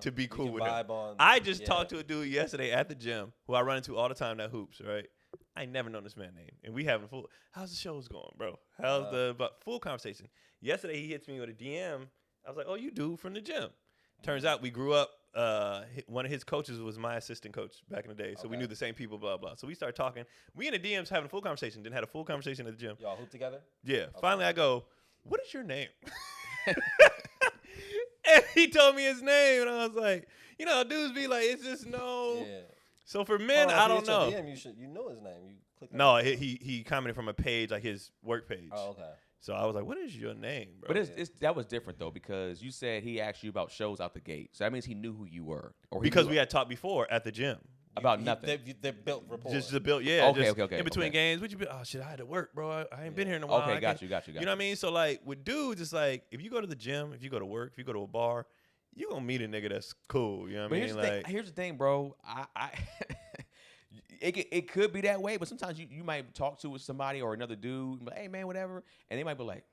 to be cool with him. I just talked to a dude yesterday at the gym who I run into all the time that hoops, right? I ain't never known this man's name. And we having how's the shows going, bro? How's full conversation? Yesterday he hits me with a DM. I was like, oh, you dude from the gym. Turns out we grew up. One of his coaches was my assistant coach back in the day. So we knew the same people, blah, blah. So we started talking. We in the DMs having a full conversation. Then had a full conversation at the gym. Y'all hoop together? Yeah. Okay. Finally, I go, what is your name? And he told me his name. And I was like, dudes be like, it's just no. Yeah. So for men, I don't know. DM, you know his name. You click no, he commented from a page, like his work page. Oh, okay. So I was like, what is your name, bro? But that was different, though, because you said he asked you about shows out the gate. So that means he knew who you were. Because we had talked before at the gym. About nothing. They built rapport. Just built, yeah. Okay. In between games, would you be? Oh shit, I had to work, bro. I ain't been here in a while. Okay, got you. You know what I mean? So like with dudes, it's like if you go to the gym, if you go to work, if you go to a bar, you gonna meet a nigga that's cool. You know what I mean? Here's the thing, bro. It could be that way, but sometimes you might talk to somebody or another dude, like, hey man, whatever, and they might be like,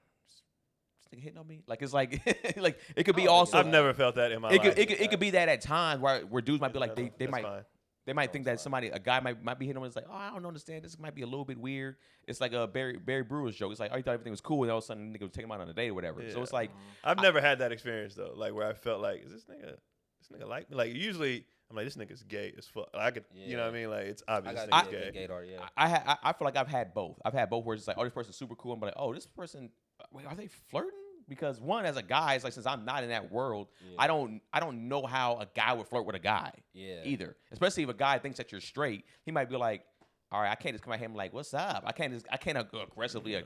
this nigga hitting on me. Like it's like like it could be also. I've never felt that in my life. It could be that at times where dudes might be like they might. Fine. They might think that a guy might be hitting them. It's like, oh, I don't understand. This might be a little bit weird. It's like a Barry Brewer's joke. It's like, oh, you thought everything was cool, and all of a sudden, nigga was taking him out on a date or whatever. Yeah. So it's like, I've never had that experience though. Like where I felt like, is this nigga like me? Like usually, I'm like, this nigga's gay as fuck. Like, I could, you know what I mean? Like it's obvious this nigga's gay. I feel like I've had both. I've had both where it's just like, oh, this person's super cool. I'm like, oh, this person, wait, are they flirting? Because one, as a guy, it's like since I'm not in that world, I don't know how a guy would flirt with a guy either. Especially if a guy thinks that you're straight, he might be like, all right, I can't just come at him like, what's up? I can't aggressively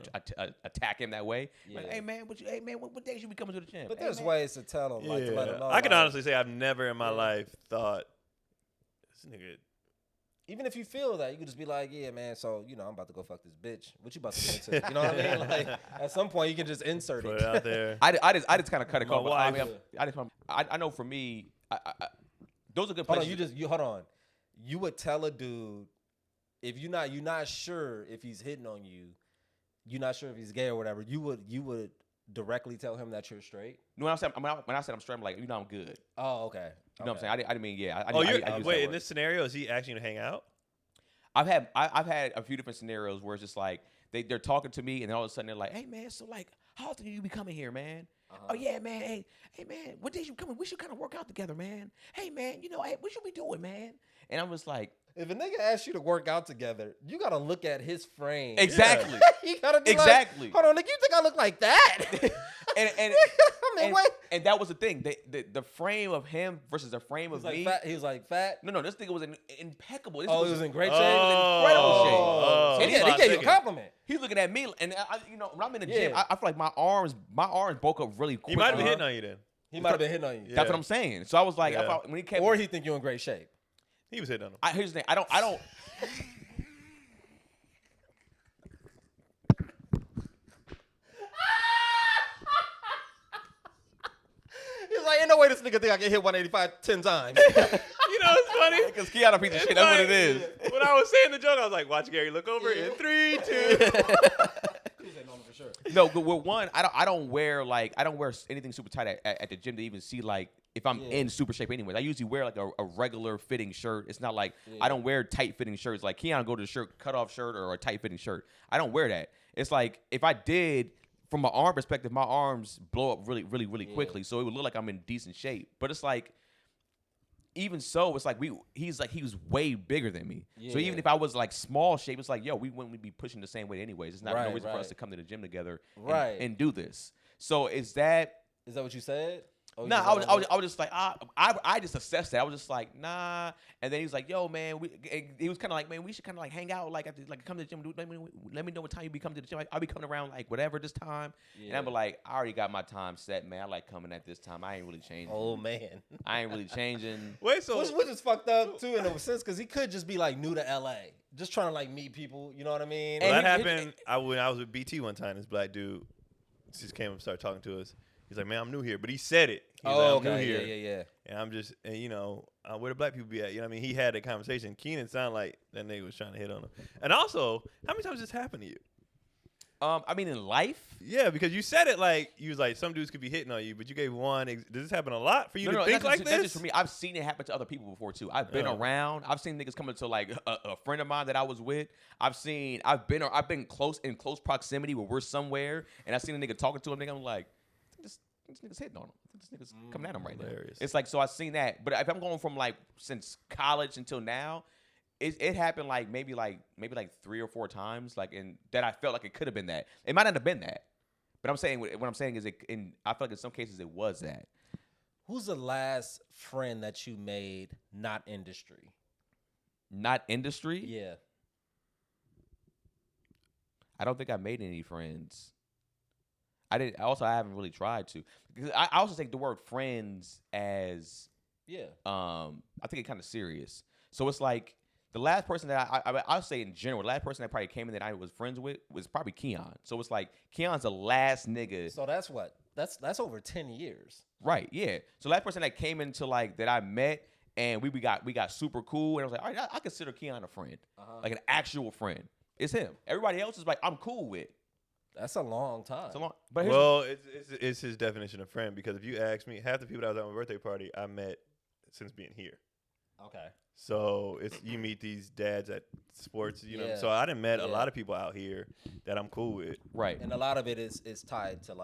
attack him that way. Like, hey man, what days you be coming to the gym? But there's ways to tell him, like to let him know. I can honestly say I've never in my life thought this nigga. Even if you feel that, you could just be like, yeah, man, so, I'm about to go fuck this bitch. What you about to get into? You know what I mean? Like, at some point, you can just insert it out there. I just kind of cut it off. I know for me, those are good places. Hold on. You would tell a dude, if you're not sure if he's hitting on you, you're not sure if he's gay or whatever, you would directly tell him that you're straight? When I said I'm straight, I'm like, I'm good. Oh, okay. You know what I'm saying? I didn't mean, yeah. Wait, in this scenario, is he asking you to hang out? I've had a few different scenarios where it's just like they're talking to me and then all of a sudden they're like, hey man, so like how often do you be coming here, man? Oh yeah, man. Hey man, what days you coming? We should kind of work out together, man. Hey man, hey, what should we doing, man? And I'm just like, if a nigga asks you to work out together, you gotta look at his frame. Exactly. You gotta be exactly. Like, hold on, nigga, you think I look like that? and that was the thing. The frame of him versus the frame of me. He was like fat. No, this nigga was impeccable. He was in great shape. He was in incredible shape. And he gave you a compliment. He's looking at me, and when I'm in the gym, I feel like my arms bulk up really quick. He might have been hitting on you then. He might have been hitting on you. That's what I'm saying. So I was like, when he came, or he think you're in great shape. He was hitting on him. Here's the thing. I don't. He's like, ain't no way this nigga think I can hit 185 10 times. It's funny. Because Keanu piece of shit. That's what it is. When I was saying the joke, I was like, watch Gary look over in 3, 2. sure. No, but with one, I don't wear anything super tight at the gym to even see like if I'm in super shape anyways. I usually wear like a regular fitting shirt. It's not like I don't wear tight fitting shirts. Like Keon go to the shirt cut off shirt or a tight fitting shirt. I don't wear that. It's like if I did, from an arm perspective, my arms blow up really, really, really quickly. So it would look like I'm in decent shape. But it's like, even so, it's like he was way bigger than me. So even if I was like small shape, it's like, yo, we wouldn't be pushing the same weight anyways. It's not no reason for us to come to the gym together and do this. So is that what you said? Oh, no, I was just like, I just assessed that. I was just like, nah. And then he was like, yo, man, he was kind of like, man, we should kind of like hang out, like come to the gym. Let me know what time you be coming to the gym. Like, I'll be coming around like whatever this time. And I'm like, I already got my time set, man. I like coming at this time. I ain't really changing. Oh man, I ain't really changing. Wait, so which is fucked up too in a sense because he could just be like new to LA, just trying to like meet people. You know what I mean? well, that happened. When I was with BT one time. This black dude just came up and started talking to us. He's like, man, I'm new here. But he said it. He's like, I'm new here. Yeah. And I'm just, and you know, where the black people be at? You know what I mean? He had a conversation. Keenan sounded like that nigga was trying to hit on him. And also, how many times this happened to you? I mean, in life? Yeah, because you said it like, you was like, some dudes could be hitting on you, but you gave one. Does this happen a lot for you to think like this? That's just for me. I've seen it happen to other people before, too. I've been around. I've seen niggas come to like a friend of mine that I was with. I've been in close proximity where we're somewhere, and I've seen a nigga talking to him. Nigga, I'm like, this nigga's hitting on him. This nigga's coming at him right now. It's like, so I've seen that. But if I'm going from like since college until now, it happened like maybe like 3 or 4 times, like in that I felt like it could have been that. It might not have been that. But what I'm saying is I feel like in some cases it was that. Who's the last friend that you made not industry? Not industry? Yeah. I don't think I made any friends. I haven't really tried to. Because I also take the word friends as I think it kind of serious. So it's like the last person that I'll say in general, the last person that probably came in that I was friends with was probably Keon. So it's like Keon's the last nigga. So that's what? That's over 10 years. Right, yeah. So the last person that came into like that I met and we got super cool and I was like, all right, I consider Keon a friend. Like an actual friend. It's him. Everybody else is like I'm cool with. That's a long time. It's a long, but it's his definition of friend because if you ask me, half the people that was at my birthday party I met since being here. Okay. So you meet these dads at sports, you know. So I done met a lot of people out here that I'm cool with. Right. And a lot of it is tied to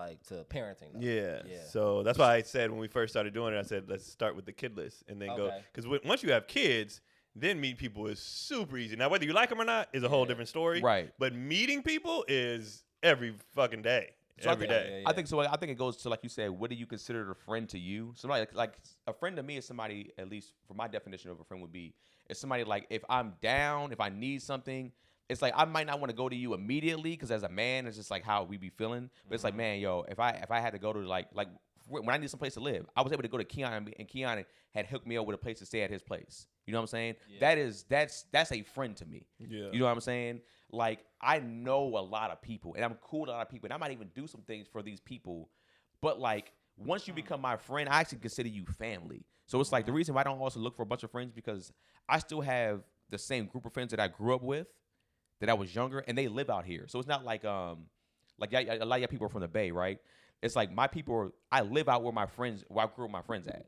parenting. Though. Yeah. So that's why I said when we first started doing it, I said let's start with the kid list and then go because once you have kids. Then meet people is super easy. Now, whether you like them or not is a whole different story. Right. But meeting people is every fucking day. So every day. I think so. I think it goes to, like you said, what do you consider a friend to you? Somebody like a friend to me is somebody, at least for my definition of a friend would be, is somebody like if I'm down, if I need something, it's like I might not want to go to you immediately because as a man, it's just like how we be feeling. But it's like, man, yo, if I had to go to like when I need some place to live, I was able to go to Keon and Keon had hooked me up with a place to stay at his place. You know what I'm saying? Yeah. That's a friend to me. Yeah. You know what I'm saying? Like I know a lot of people and I'm cool with a lot of people and I might even do some things for these people. But like once you become my friend, I actually consider you family. So it's like the reason why I don't also look for a bunch of friends because I still have the same group of friends that I grew up with, that I was younger, and they live out here. So it's not like a lot of people are from the Bay, right? It's like my people I live out where I grew up my friends at.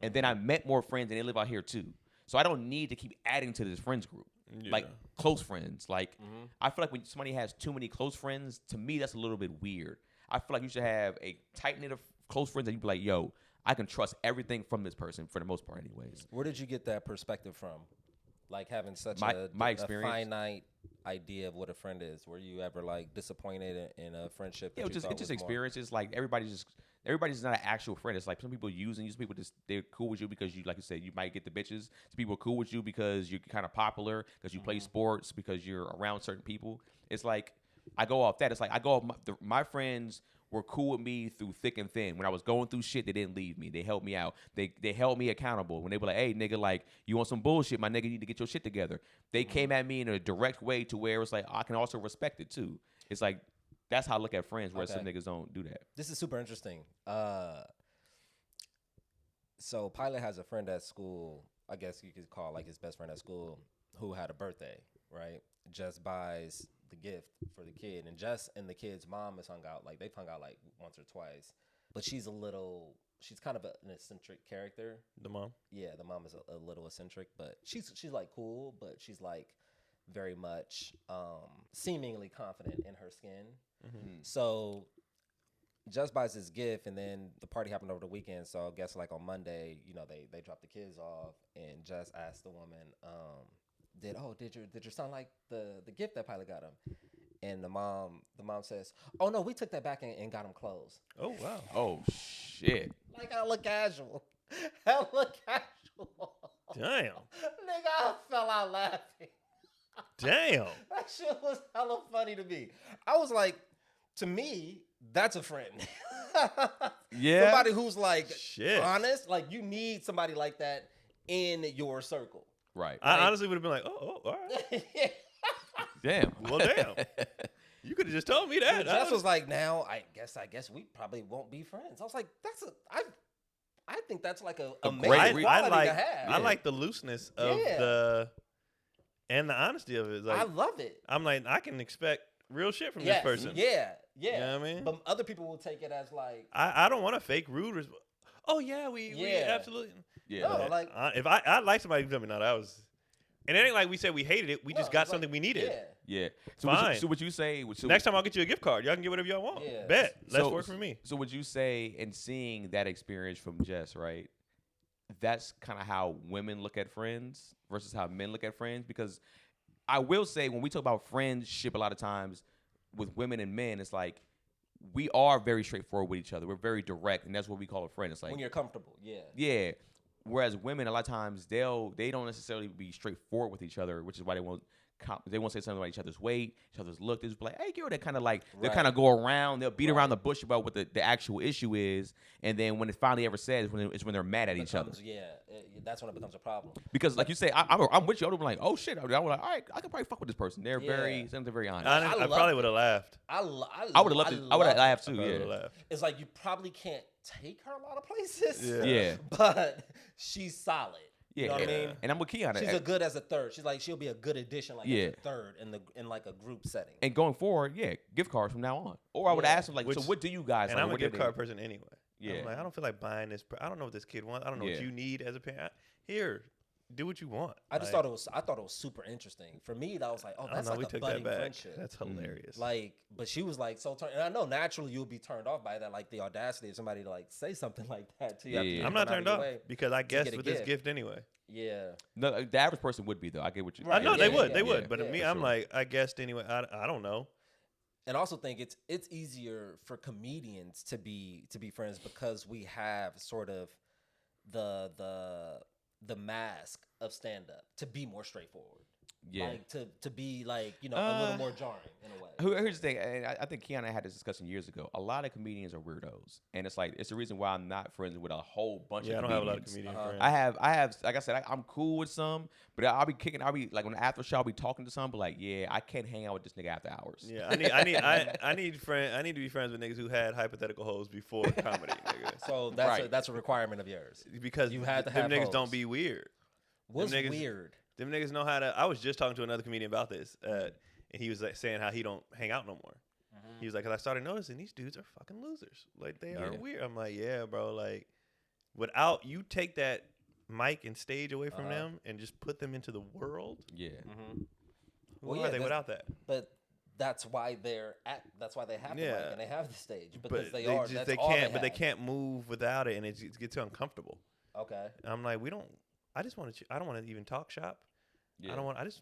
And then I met more friends and they live out here too. So I don't need to keep adding to this friends group, like close friends. Like I feel like when somebody has too many close friends, to me that's a little bit weird. I feel like you should have a tight knit of close friends that you be like, yo, I can trust everything from this person for the most part, anyways. Where did you get that perspective from? Like having such a finite idea of what a friend is. Were you ever like disappointed in a friendship? Yeah, it's just experiences. Like everybody's not an actual friend. It's like some people using you. Some people they're cool with you because you, like you said, you might get the bitches. Some people are cool with you because you're kind of popular, because you play sports, because you're around certain people. It's like I go off that. It's like I go off my friends were cool with me through thick and thin. When I was going through shit, they didn't leave me. They helped me out. They held me accountable. When they were like, hey, nigga, like, you want some bullshit, my nigga, you need to get your shit together. They came at me in a direct way to where it's like, I can also respect it, too. It's like, that's how I look at friends, where some niggas don't do that. This is super interesting. So Pilot has a friend at school, I guess you could call like his best friend at school, who had a birthday, right? Just buys the gift for the kid, and Jess and the kid's mom has hung out. Like they've hung out like once or twice, but she's kind of an eccentric character. The mom. Yeah, the mom is a little eccentric, but she's like cool, but she's like very much seemingly confident in her skin. So Jess buys this gift, and then the party happened over the weekend. So I guess like on Monday, you know, they dropped the kids off, and Jess asked the woman, did your son like the gift that Pilot got him? And the mom says, oh no, we took that back and got him clothes. Oh wow. Oh shit. Like hella casual. Hella casual. Damn. Nigga, I fell out laughing. Damn. That shit was hella funny to me. I was like, to me, that's a friend. Yeah. Somebody who's like Shit. honest. Like you need somebody like that in your circle. Right. I honestly would have been like, oh, all right. Damn. Well, damn. You could have just told me that. And Jess was like, now I guess we probably won't be friends. I was like, I think that's like a great great re- quality to have. I like the looseness of and the honesty of it. Like, I love it. I'm like, I can expect real shit from this person. Yeah. You know what I mean? But other people will take it as like, I don't want to fake rude. Oh yeah, we absolutely. Yeah. no, like If I like somebody who tell me no, that was, and it ain't like we said we hated it. We just got it's something like, we needed. Yeah. Yeah. Fine. So what you say? So Next time I'll get you a gift card. Y'all can get whatever y'all want. Yeah. Bet. Let's So- work for me. So would you say, in seeing that experience from Jess, right? That's kind of how women look at friends versus how men look at friends. Because I will say, when we talk about friendship, a lot of times with women and men, it's like we are very straightforward with each other. We're very direct, and that's what we call a friend. It's like when you're comfortable. Yeah. yeah. Whereas women, a lot of times, they don't necessarily be straightforward with each other, which is why they won't say something about each other's weight, each other's look. They just be like, hey, girl, they kind of like they'll kind of go around, they'll beat around the bush about what the actual issue is, and then when it finally ever says, it's when they're mad at each other. Yeah, that's when it becomes a problem. Because like you say, I'm with you. I would be like, oh shit, I was like, all right, I could probably fuck with this person. They're very honest. I love probably it. would have laughed. I would have loved it. I would have laughed too. I would have Yeah. laughed. It's like you probably can't take her a lot of places. Yeah. But she's solid. Yeah. You know what I mean? And I'm with Keon. She's a good as a third. She'll be a good addition like Yeah. as a third in like a group setting. And going forward, yeah, gift cards from now on. Or I would ask them like, so what do you guys And like? I'm a What do gift they- card person anyway. Yeah. I'm like, I don't feel like buying this. I don't know what this kid wants. I don't know what Yeah. you need as a parent. Here, do what you want. I just thought it was super interesting. For me, that was like, oh, that's we like a took budding that back. friendship. That's hilarious. Like, but she was like so turned, and I know naturally you'll be turned off by that, like the audacity of somebody to like say something like that to you. after Yeah. you've I'm gone not out of turned your off way. because I guess get a with this gift. gift anyway. Yeah. No, the average person would be though. I get what you. Right. I know Yeah, they would. yeah, They would. yeah, But yeah, me, for I'm sure. like, I guessed anyway. I don't know. And I also think it's easier for comedians to be friends because we have sort of the mask of stand up to be more straightforward. Yeah. Like to be like, you know, a little more jarring in a way. Here's the thing, and I think Keanu had this discussion years ago. A lot of comedians are weirdos, and it's the reason why I'm not friends with a whole bunch Yeah, I of don't have a lot of comedians. comedian friends. I have, like I said, I'm cool with some, but I'll be like on the after show, I'll be talking to some, but like, yeah, I can't hang out with this nigga after hours. Yeah, I need to be friends with niggas who had hypothetical hoes before comedy, nigga. So that's a requirement of yours. Because You had to them have niggas hoes. don't be weird. What's niggas- weird? Them niggas know how to. I was just talking to another comedian about this, and he was like saying how he don't hang out no more. He was like, 'cause I started noticing these dudes are fucking losers. Like they are Yeah. weird. I'm like, yeah, bro. Like, without you take that mic and stage away from them and just put them into the world. Yeah. Who Well, are yeah, they that's- without that? But that's why that's why they have the mic Yeah. and they have the stage because But they can't. But they have. can't move without it, and it gets uncomfortable. Okay. And I'm like, we don't. I just want to. I don't want to even talk shop. Yeah. I don't want. I just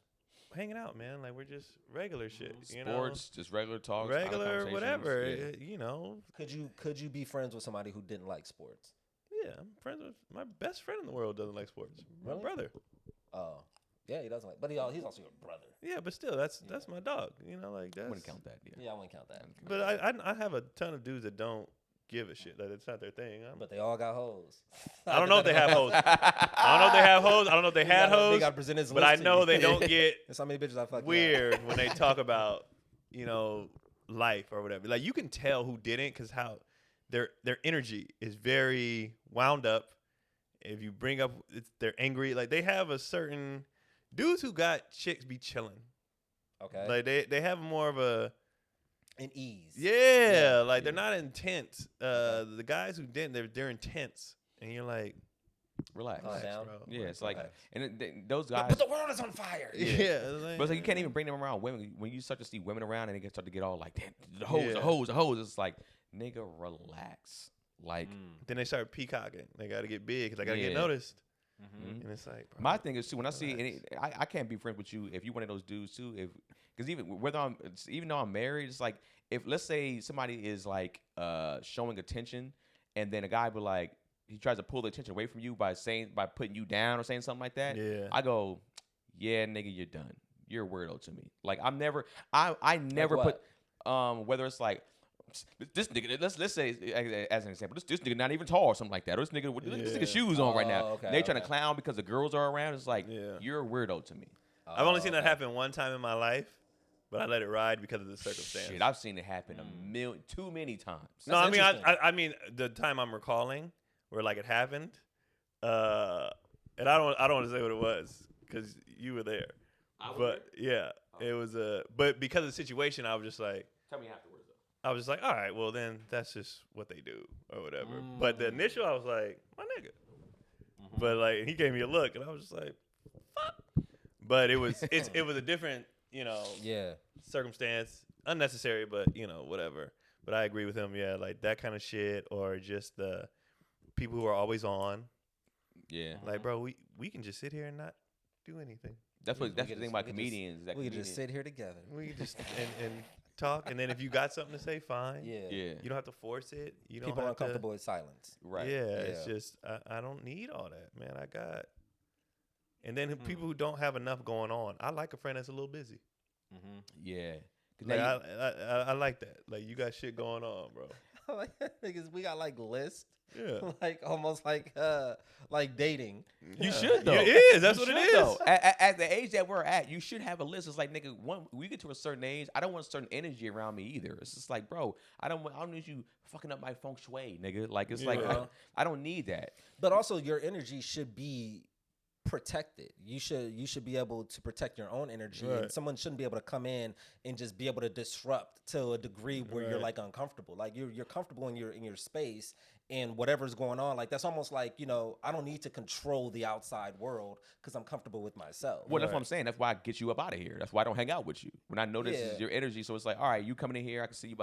hanging out, man. Like we're just regular shit. You know, Sports, just regular talk, regular whatever. Yeah. You know. Could you be friends with somebody who didn't like sports? Yeah, I'm friends with my best friend in the world. Doesn't like sports. My Really? brother. Oh, yeah, he doesn't like, but he's also your brother. Yeah, but still, that's my dog. You know, like I that's. wouldn't count that. Yeah. Yeah, I wouldn't count that. But I have a ton of dudes that don't give a shit. That it's not their thing. But they all got hoes. I don't know if they have hoes. I don't know if they have hoes. I don't know if they had He hoes. gotta present his But list I to know you. they don't get There's so many bitches I fucked. weird when they talk about, you know, life or whatever. Like you can tell who didn't because how their energy is very wound up. If you bring up, they're angry. Like they have a certain dudes who got chicks be chilling. Okay. Like they have more of a An ease. yeah, like Yeah. they're not intense. The guys who didn't, they're intense, and you're like, Relax. Calm down. bro. Yeah, it's like, Relax. those But, guys. the world is on fire. Yeah, But it's like you can't even bring them around women. When you start to see women around and they start to get all like, damn, the hoes, Yeah. the hoes, the hoes. It's like, nigga, relax. Like, Then they start peacocking. They got to get big because I got to get Yeah. noticed. Mm-hmm. And it's like, bro, my thing is too, when I see, relax. I can't be friends with you if you one of those dudes too. Because even though I'm married, it's like, if let's say somebody is like showing attention, and then a guy be like, he tries to pull the attention away from you by putting you down or saying something like that. Yeah. I go, yeah, nigga, you're done. You're a weirdo to me. Like I never what? put whether it's like this nigga. Let's say as an example, this nigga not even tall or something like that. Or this nigga with this Yeah. nigga shoes on right now. Oh, okay, They trying to okay. clown because the girls are around. It's like Yeah. you're a weirdo to me. I've only seen that happen one time in my life, but I let it ride because of the circumstance. Shit, I've seen it happen too many times. No, I That's mean, interesting. I mean, the time I'm recalling where like it happened, and I don't want to say what it was because you were there. But yeah, it was but because of the situation, I was just like, Tell me afterwards though. I was just like, all right, well then that's just what they do or whatever. But the initial, I was like, my nigga. But like he gave me a look, and I was just like, fuck. But it was it was a different Yeah. circumstance, unnecessary, but whatever. But I agree with him. Yeah, like that kind of shit, or just the people who are always on. Yeah, Like, bro, we can just sit here and not do anything. that's We the thing could about just- comedians. That We could just comedians- sit here together. We can just and talk, and then if you got something to say, fine. Yeah. Yeah, You don't have to force it. You don't People are have to. uncomfortable with silence. right. Yeah, it's Yeah. just I don't need all that, man. I got. And then people who don't have enough going on, I like a friend that's a little busy. Mm-hmm. Yeah. 'Cause Like now I like that. Like you got shit going on, bro. Like niggas, we got like lists, Yeah. like almost like dating. you should though. It is. That's You what it should, is. though. At the age that we're at, you should have a list. It's like, nigga, we get to a certain age, I don't want a certain energy around me either. It's just like, bro, I don't need you fucking up my feng shui, nigga. Like it's like Yeah. I don't need that. But also, your energy should be protected. You should be able to protect your own energy, and Right. someone shouldn't be able to come in and just be able to disrupt to a degree where you're Right. like uncomfortable. Like you're comfortable in your space, and whatever's going on, like that's almost like I don't need to control the outside world because I'm comfortable with myself. Well, that's what I'm saying. That's why I get you up out of here. That's why I don't hang out with you. When I know this is Yeah. your energy, so it's like, all right, you coming in here, I can see you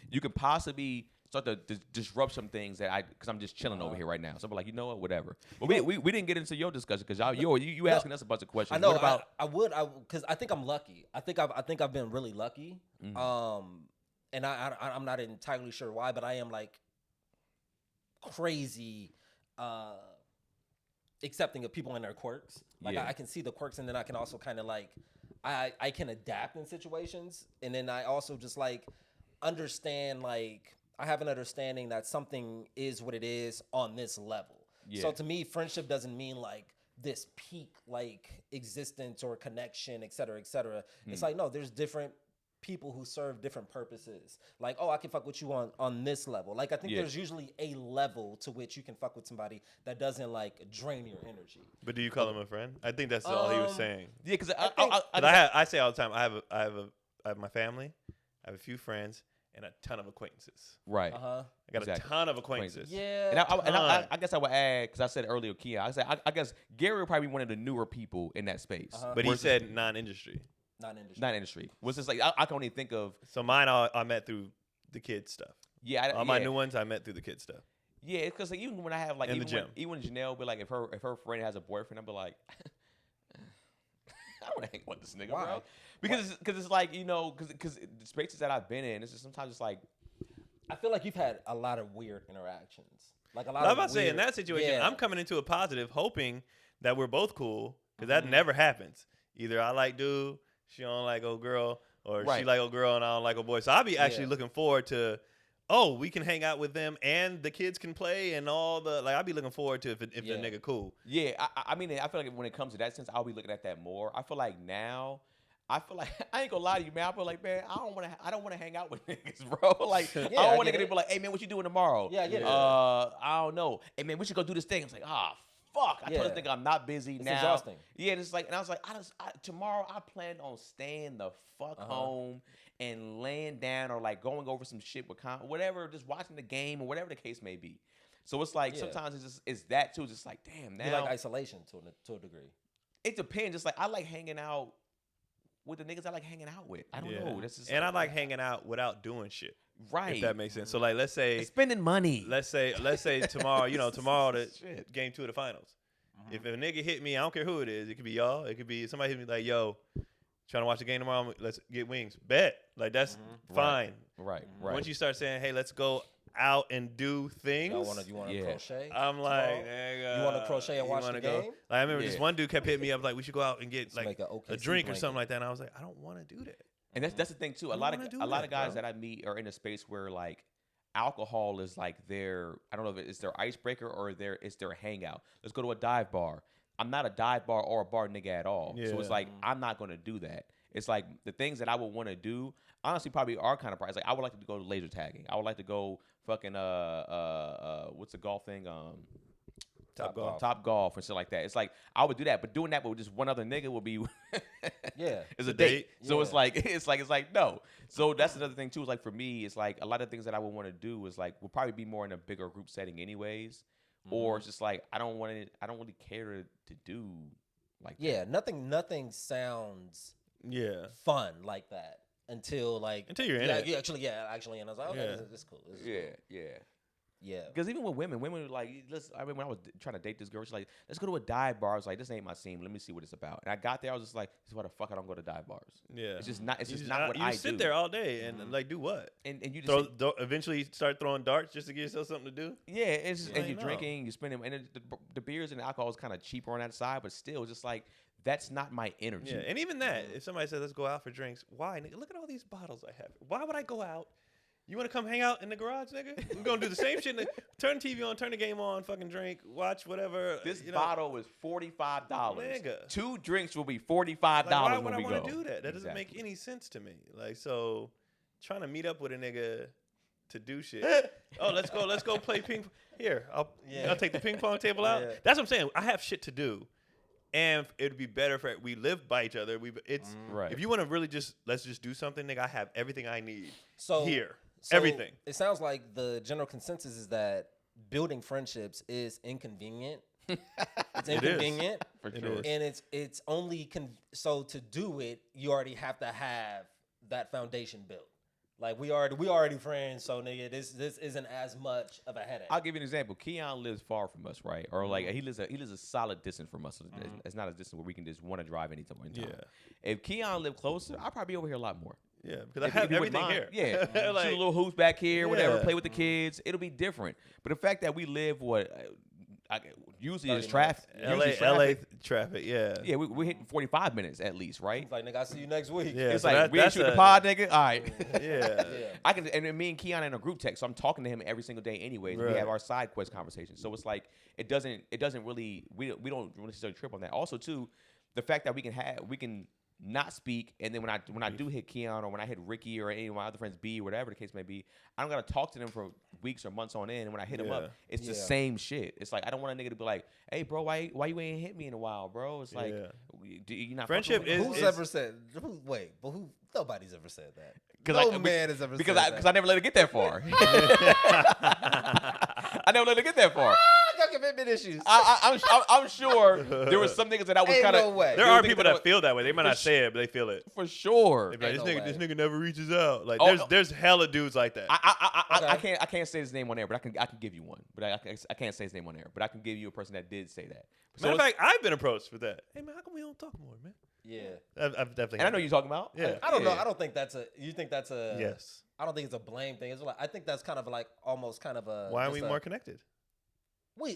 you can possibly start to disrupt some things because I'm just chilling over here right now. So I'm like, you know what, whatever. But we didn't get into your discussion because you asking us a bunch of questions. I know. What about because I think I'm lucky. I think I've been really lucky. And I'm not entirely sure why, but I am like crazy accepting of people and their quirks. Like Yeah. I can see the quirks, and then I can also kind of like I can adapt in situations, and then I also just like understand, like I have an understanding that something is what it is on this level. Yeah. So to me, friendship doesn't mean like this peak like existence or connection, et cetera, et cetera. It's like, no, there's different people who serve different purposes. Like, oh, I can fuck with you on this level. Like, I think Yeah. there's usually a level to which you can fuck with somebody that doesn't like drain your energy. But do you call him a friend? I think that's all he was saying. yeah? Because I say all the time. I have my family. I have a few friends and a ton of acquaintances. right. Uh-huh. I got Exactly. a ton of acquaintances. Yeah. And ton. I guess I would add, because I said earlier, Kia. I guess Gary would probably be one of the newer people in that space. But he said non-industry. Not industry. Not industry. Was just like I can only think of. So mine I met through the kids stuff. Yeah, All my new ones I met through the kids stuff. Yeah, because like, even when I have like In the even when, gym. even when Janelle be like, if her friend has a boyfriend, I'll be like, I don't want to hang with this nigga, Why? bro. Because it's like because the spaces that I've been in, it's just sometimes it's like I feel like you've had a lot of weird interactions. Like a lot I'm of about to say, in weird- that situation, yeah. I'm coming into a positive, hoping that we're both cool, because that never happens. Either I like dude, she don't like old girl, or she Right. like old girl and I don't like old boy. So I'll be actually Yeah. looking forward to, we can hang out with them and the kids can play and all the I'll be looking forward to if Yeah. the nigga cool. yeah. I mean, I feel like when it comes to that sense, I'll be looking at that more. I feel like now. I feel like I ain't gonna lie to you, man. I feel like, man, I don't want to hang out with niggas, bro. Like Yeah, I I don't want get niggas to it. be like, hey man, what you doing tomorrow? Yeah, I get it. I don't know. Hey man, we should go do this thing. It's like, fuck. I told Yeah. this nigga I'm not busy It's now. exhausting. Yeah, it's like, and I was like, tomorrow I plan on staying the fuck home and laying down or like going over some shit with whatever, just watching the game or whatever the case may be. So it's like sometimes it's that too. It's just like, damn, now You like isolation to a degree. it depends. Just like I like hanging out with the niggas I like hanging out with. I don't know. That's just and I like hanging out without doing shit. right. If that makes sense. So like, let's say spending money. Let's say tomorrow, tomorrow the Shit. game 2 of the finals. If a nigga hit me, I don't care who it is. It could be y'all. It could be somebody hit me like, yo, trying to watch the game tomorrow. Let's get wings. Bet. Like that's fine. Right. Once you start saying, hey, let's go out and do things. You want to Yeah. crochet? I'm like, tomorrow? nigga, You wanna crochet and you watch wanna the go? game? Like, I remember this Yeah. one dude kept hitting me up like, we should go out and get Let's make like a a OKC drink or blanket. something like that. And I was like, I don't want to do that. And that's the thing too. A don't lot of wanna do a lot of that, guys bro. that I meet are in a space where like alcohol is like their, I don't know if it's their icebreaker or it's their hangout. Let's go to a dive bar. I'm not a dive bar or a bar nigga at all. So it's Yeah. like I'm not gonna do that. It's like the things that I would want to do, honestly, probably are kind of price. Like I would like to go laser tagging. I would like to go fucking what's the golf thing? Top golf and shit like that. It's like I would do that, but doing that with just one other nigga would be Yeah. it's a a date. date. So Yeah. it's like no. So that's another thing too. Is like for me, it's like a lot of things that I would want to do is like will probably be more in a bigger group setting anyways. Or it's just like I don't really care to do like that. Yeah, nothing sounds Yeah. fun like that until you're in it. Yeah, actually, and I was like, okay, Yeah. this is cool. This is cool. Yeah. Because even with women were like, I mean, when I was trying to date this girl, she's like, let's go to a dive bar. I was like, this ain't my scene. Let me see what it's about. And I got there, I was just like, this is why the fuck I don't go to dive bars. Yeah. It's just not. It's You just just not what you I sit do. there all day and like do what? And you just Eventually start throwing darts just to give yourself something to do. yeah, it's just, and I you're know. drinking, you're spending, and the beers and the alcohol is kind of cheaper on that side, but still, just like that's not my energy. Yeah, and even that, if somebody says let's go out for drinks, why? Nigga, look at all these bottles I have. Why would I go out? You want to come hang out in the garage, nigga? We're gonna do the same shit. Turn the TV on, turn the game on, fucking drink, watch whatever. This you know. bottle is $45. Nigga. 2 drinks will be $45 Like, why when would I we want go. to do that? That doesn't make any sense to me. Like, so trying to meet up with a nigga to do shit. Oh, let's go play ping pong. Here, I'll take the ping pong table out. Yeah. That's what I'm saying. I have shit to do. And it'd be better for we live by each other. Right. If you want to really let's just do something, nigga. I have everything I need here. So Everything. It sounds like the general consensus is that building friendships is inconvenient. It's inconvenient. For It sure. is. And it's only so to do it, you already have to have that foundation built. Like we already friends, so nigga, this isn't as much of a headache. I'll give you an example. Keon lives far from us, right? Or like he lives a solid distance from us. So it's not as distant where we can just want to drive anytime. Yeah. If Keon lived closer, I'd probably be over here a lot more. Yeah, because I If have you wouldn't everything mind. here. Yeah, Like, shoot a little hoops back here, whatever. Yeah. Play with the kids. It'll be different. But the fact that we live usually is 30 traffic. Usually LA traffic. traffic. Yeah. Yeah, we're hitting 45 minutes at least, right? It's like nigga, I see you next week. Yeah. It's so like we ain't that's shooting a- the pod, nigga. All right. Yeah. I can, and then me and Keon in a group text, so I'm talking to him every single day anyways. We Right. have our side quest conversations, so it's like it doesn't really we don't really necessarily trip on that. Also, too, the fact that we can not speak, and then when I do hit Keon or when I hit Ricky or any of my other friends B or whatever the case may be, I don't gotta talk to them for weeks or months on end. And when I hit them Yeah. up, it's the Yeah. same shit. It's like I don't want a nigga to be like, "Hey, bro, why you ain't hit me in a while, bro?" It's like Yeah. you not Friendship fucking with me? is- Who's ever said? Nobody's ever said that. 'Cause No man has ever because said I that. never let it get that far. I never let it get that far. I got commitment issues. I'm sure there was some niggas that I was Ain't kind of. no way. There are people that feel that way. They might For not say it, but they feel it. for sure. They be like, Ain't this no nigga, way. this nigga never reaches out. Like, Oh, there's hella dudes like that. I can't say his name on air, but I can give you one. But I can't say his name on air, but I can give you a person that did say that. So Matter of it's- fact, I've been approached for that. Hey man, how come we don't talk more, man? Yeah. I've definitely. and I had know that. you're talking about. Yeah. I don't know. I don't think that's a. You think that's a? Yes. I don't think it's a blame thing. It's like I think that's kind of like almost kind of a. Why aren't just we a- more connected?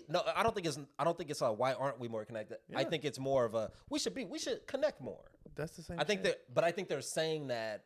No, I don't think it's. I don't think it's a. Why aren't we more connected? I Yeah. think it's more of a. We should connect more. That's the same. I think shit. but I think they're saying that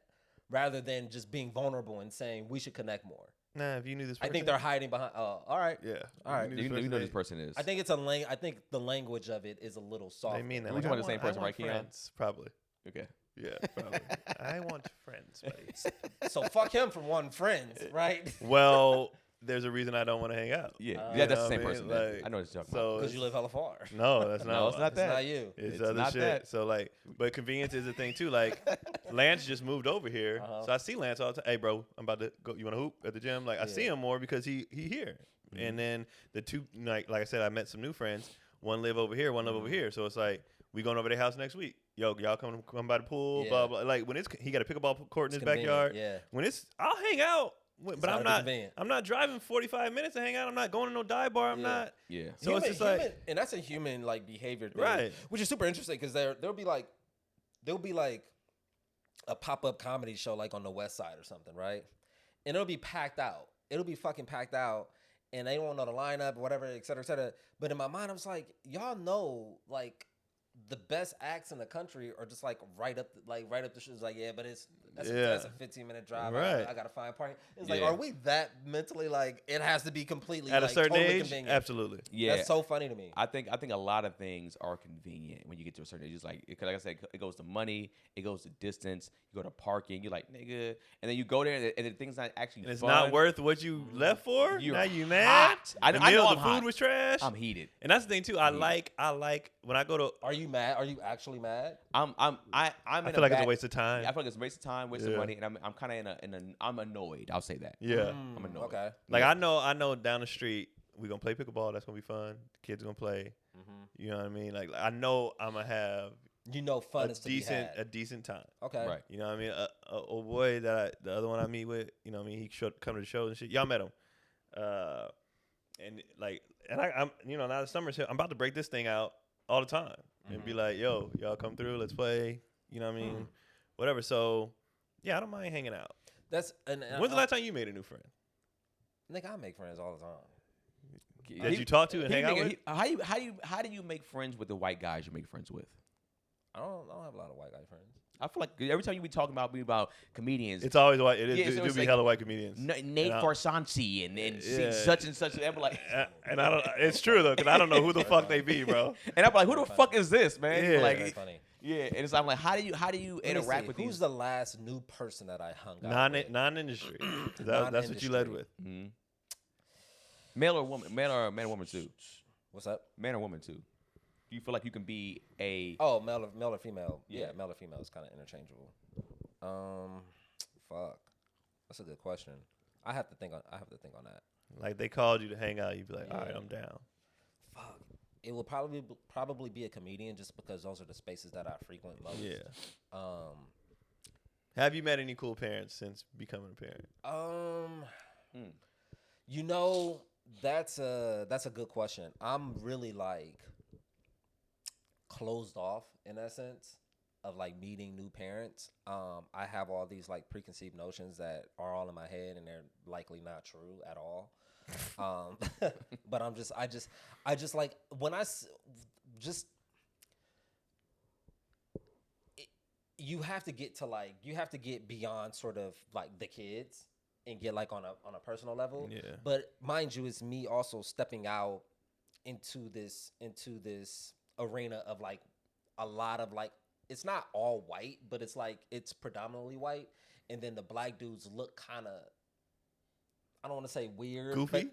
rather than just being vulnerable and saying we should connect more. Nah, if you knew this. I Person, think they're hiding behind. Oh, all right. Yeah. All right. If you You knew know who this they- person is. I think it's I think the language of it is a little soft. They mean that. We talking I about the same want- I person, want right, Keon? friends, probably. Okay. Yeah, probably. I want friends, buddy. So fuck him for wanting friends, right? Well, there's a reason I don't want to hang out. Yeah, You yeah, that's know the same what I person. mean? Man. Like, I know what you're talking so about. Because you live hella far. No, that's not. No, it's not It's that. not you. It's It's other not shit. that. So like, but convenience is a thing too. Like, Lance just moved over here, so I see Lance all the time. Hey, bro, I'm about to go. You want to hoop at the gym? Like, I see him more because he here. And then the two, like I said, I met some new friends. One live over here, one live over here. So it's like we going over their house next week. Yo, y'all come by the pool. Yeah. Blah blah. Like when he got a pickleball court in It's his backyard. convenient, yeah. When I'll hang out. But gotta I'm be not. convenient. I'm not driving 45 minutes to hang out. I'm not going to no dive bar. I'm Yeah. not. Yeah. So it's just like and that's a human like behavior thing, Right. Which is super interesting because there'll be like a pop-up comedy show like on the West Side or something, right? And it'll be packed out. It'll be fucking packed out, and they don't know the lineup or whatever, et cetera, et cetera. But in my mind, I was like, y'all know like the best acts in the country are just like right up the shit. It's like, yeah, but that's a 15-minute drive. Right. I gotta find parking. It's like, Yeah. are we that mentally like it has to be completely at a like, certain totally age, convenient? absolutely. Yeah. That's so funny to me. I think a lot of things are convenient when you get to a certain age. It's like, because like I said, it goes to money, it goes to distance. You go to parking, you're like, nigga, and then you go there, and the thing's not actually And it's fun. not worth what you left for. You're Now you mad? hot. I the know meal, I'm the food hot. was trash. I'm heated. And that's the thing too. I like when I go to. Are you mad? Are you actually mad? I'm I in feel like it's a bad- waste of time. Yeah, I feel like it's a waste of time, waste of Yeah. money, and I'm kind of I'm annoyed. I'll say that. Yeah. I'm annoyed. Okay. Like I know down the street we gonna play pickleball. That's gonna be fun. The kids gonna play. You know what I mean? Like I know I'm gonna have You know, fun is to be had. a decent time. Okay. Right. You know what I mean? A old boy the other one I meet with. You know what I mean? He showed come to the shows and shit. Y'all met him. And I'm now the summer's here. I'm about to break this thing out all the time and be like, yo, y'all come through, let's play. You know what I mean? Whatever. So yeah, I don't mind hanging out. That's When's the last time you made a new friend Nigga, I make friends all the time. that you talk to and hang out with? How do you make friends with the white guys you make friends with? I don't have a lot of white guy friends. I feel like every time you be talking about comedians, It's always white. It is. Yeah, It so do it's be like hella white comedians. Nate Farsanti and Yeah. such and such. And I'm like, And I don't. It's true though, because I don't know who the fuck they be, bro. and I'm like, who the fuck is this, man? Yeah. Like, Very funny. yeah. And it's I'm like, how do you Let me interact see, with who's these? the last new person that I hung out with? Non-industry. That's what you led with. Mhm. Male or woman? Man or woman too? What's up? Man or woman too? Do you feel like you can be a? Oh, male or female? Yeah. Yeah, male or female is kind of interchangeable. Fuck, that's a good question. I have to think on that. Like they called you to hang out, you'd be like, all right, I'm down. Fuck, it will probably be a comedian just because those are the spaces that I frequent most. Yeah. Have you met any cool parents since becoming a parent? You know, that's a good question. I'm really like closed off in that sense of like meeting new parents. I have all these like preconceived notions that are all in my head and they're likely not true at all. But I just like when you have to get beyond sort of like the kids and get like on a personal level. Yeah. But mind you, it's me also stepping out into this arena of like a lot of like, it's not all white, but it's like it's predominantly white, and then the black dudes look kind of, I don't want to say weird, Goofy?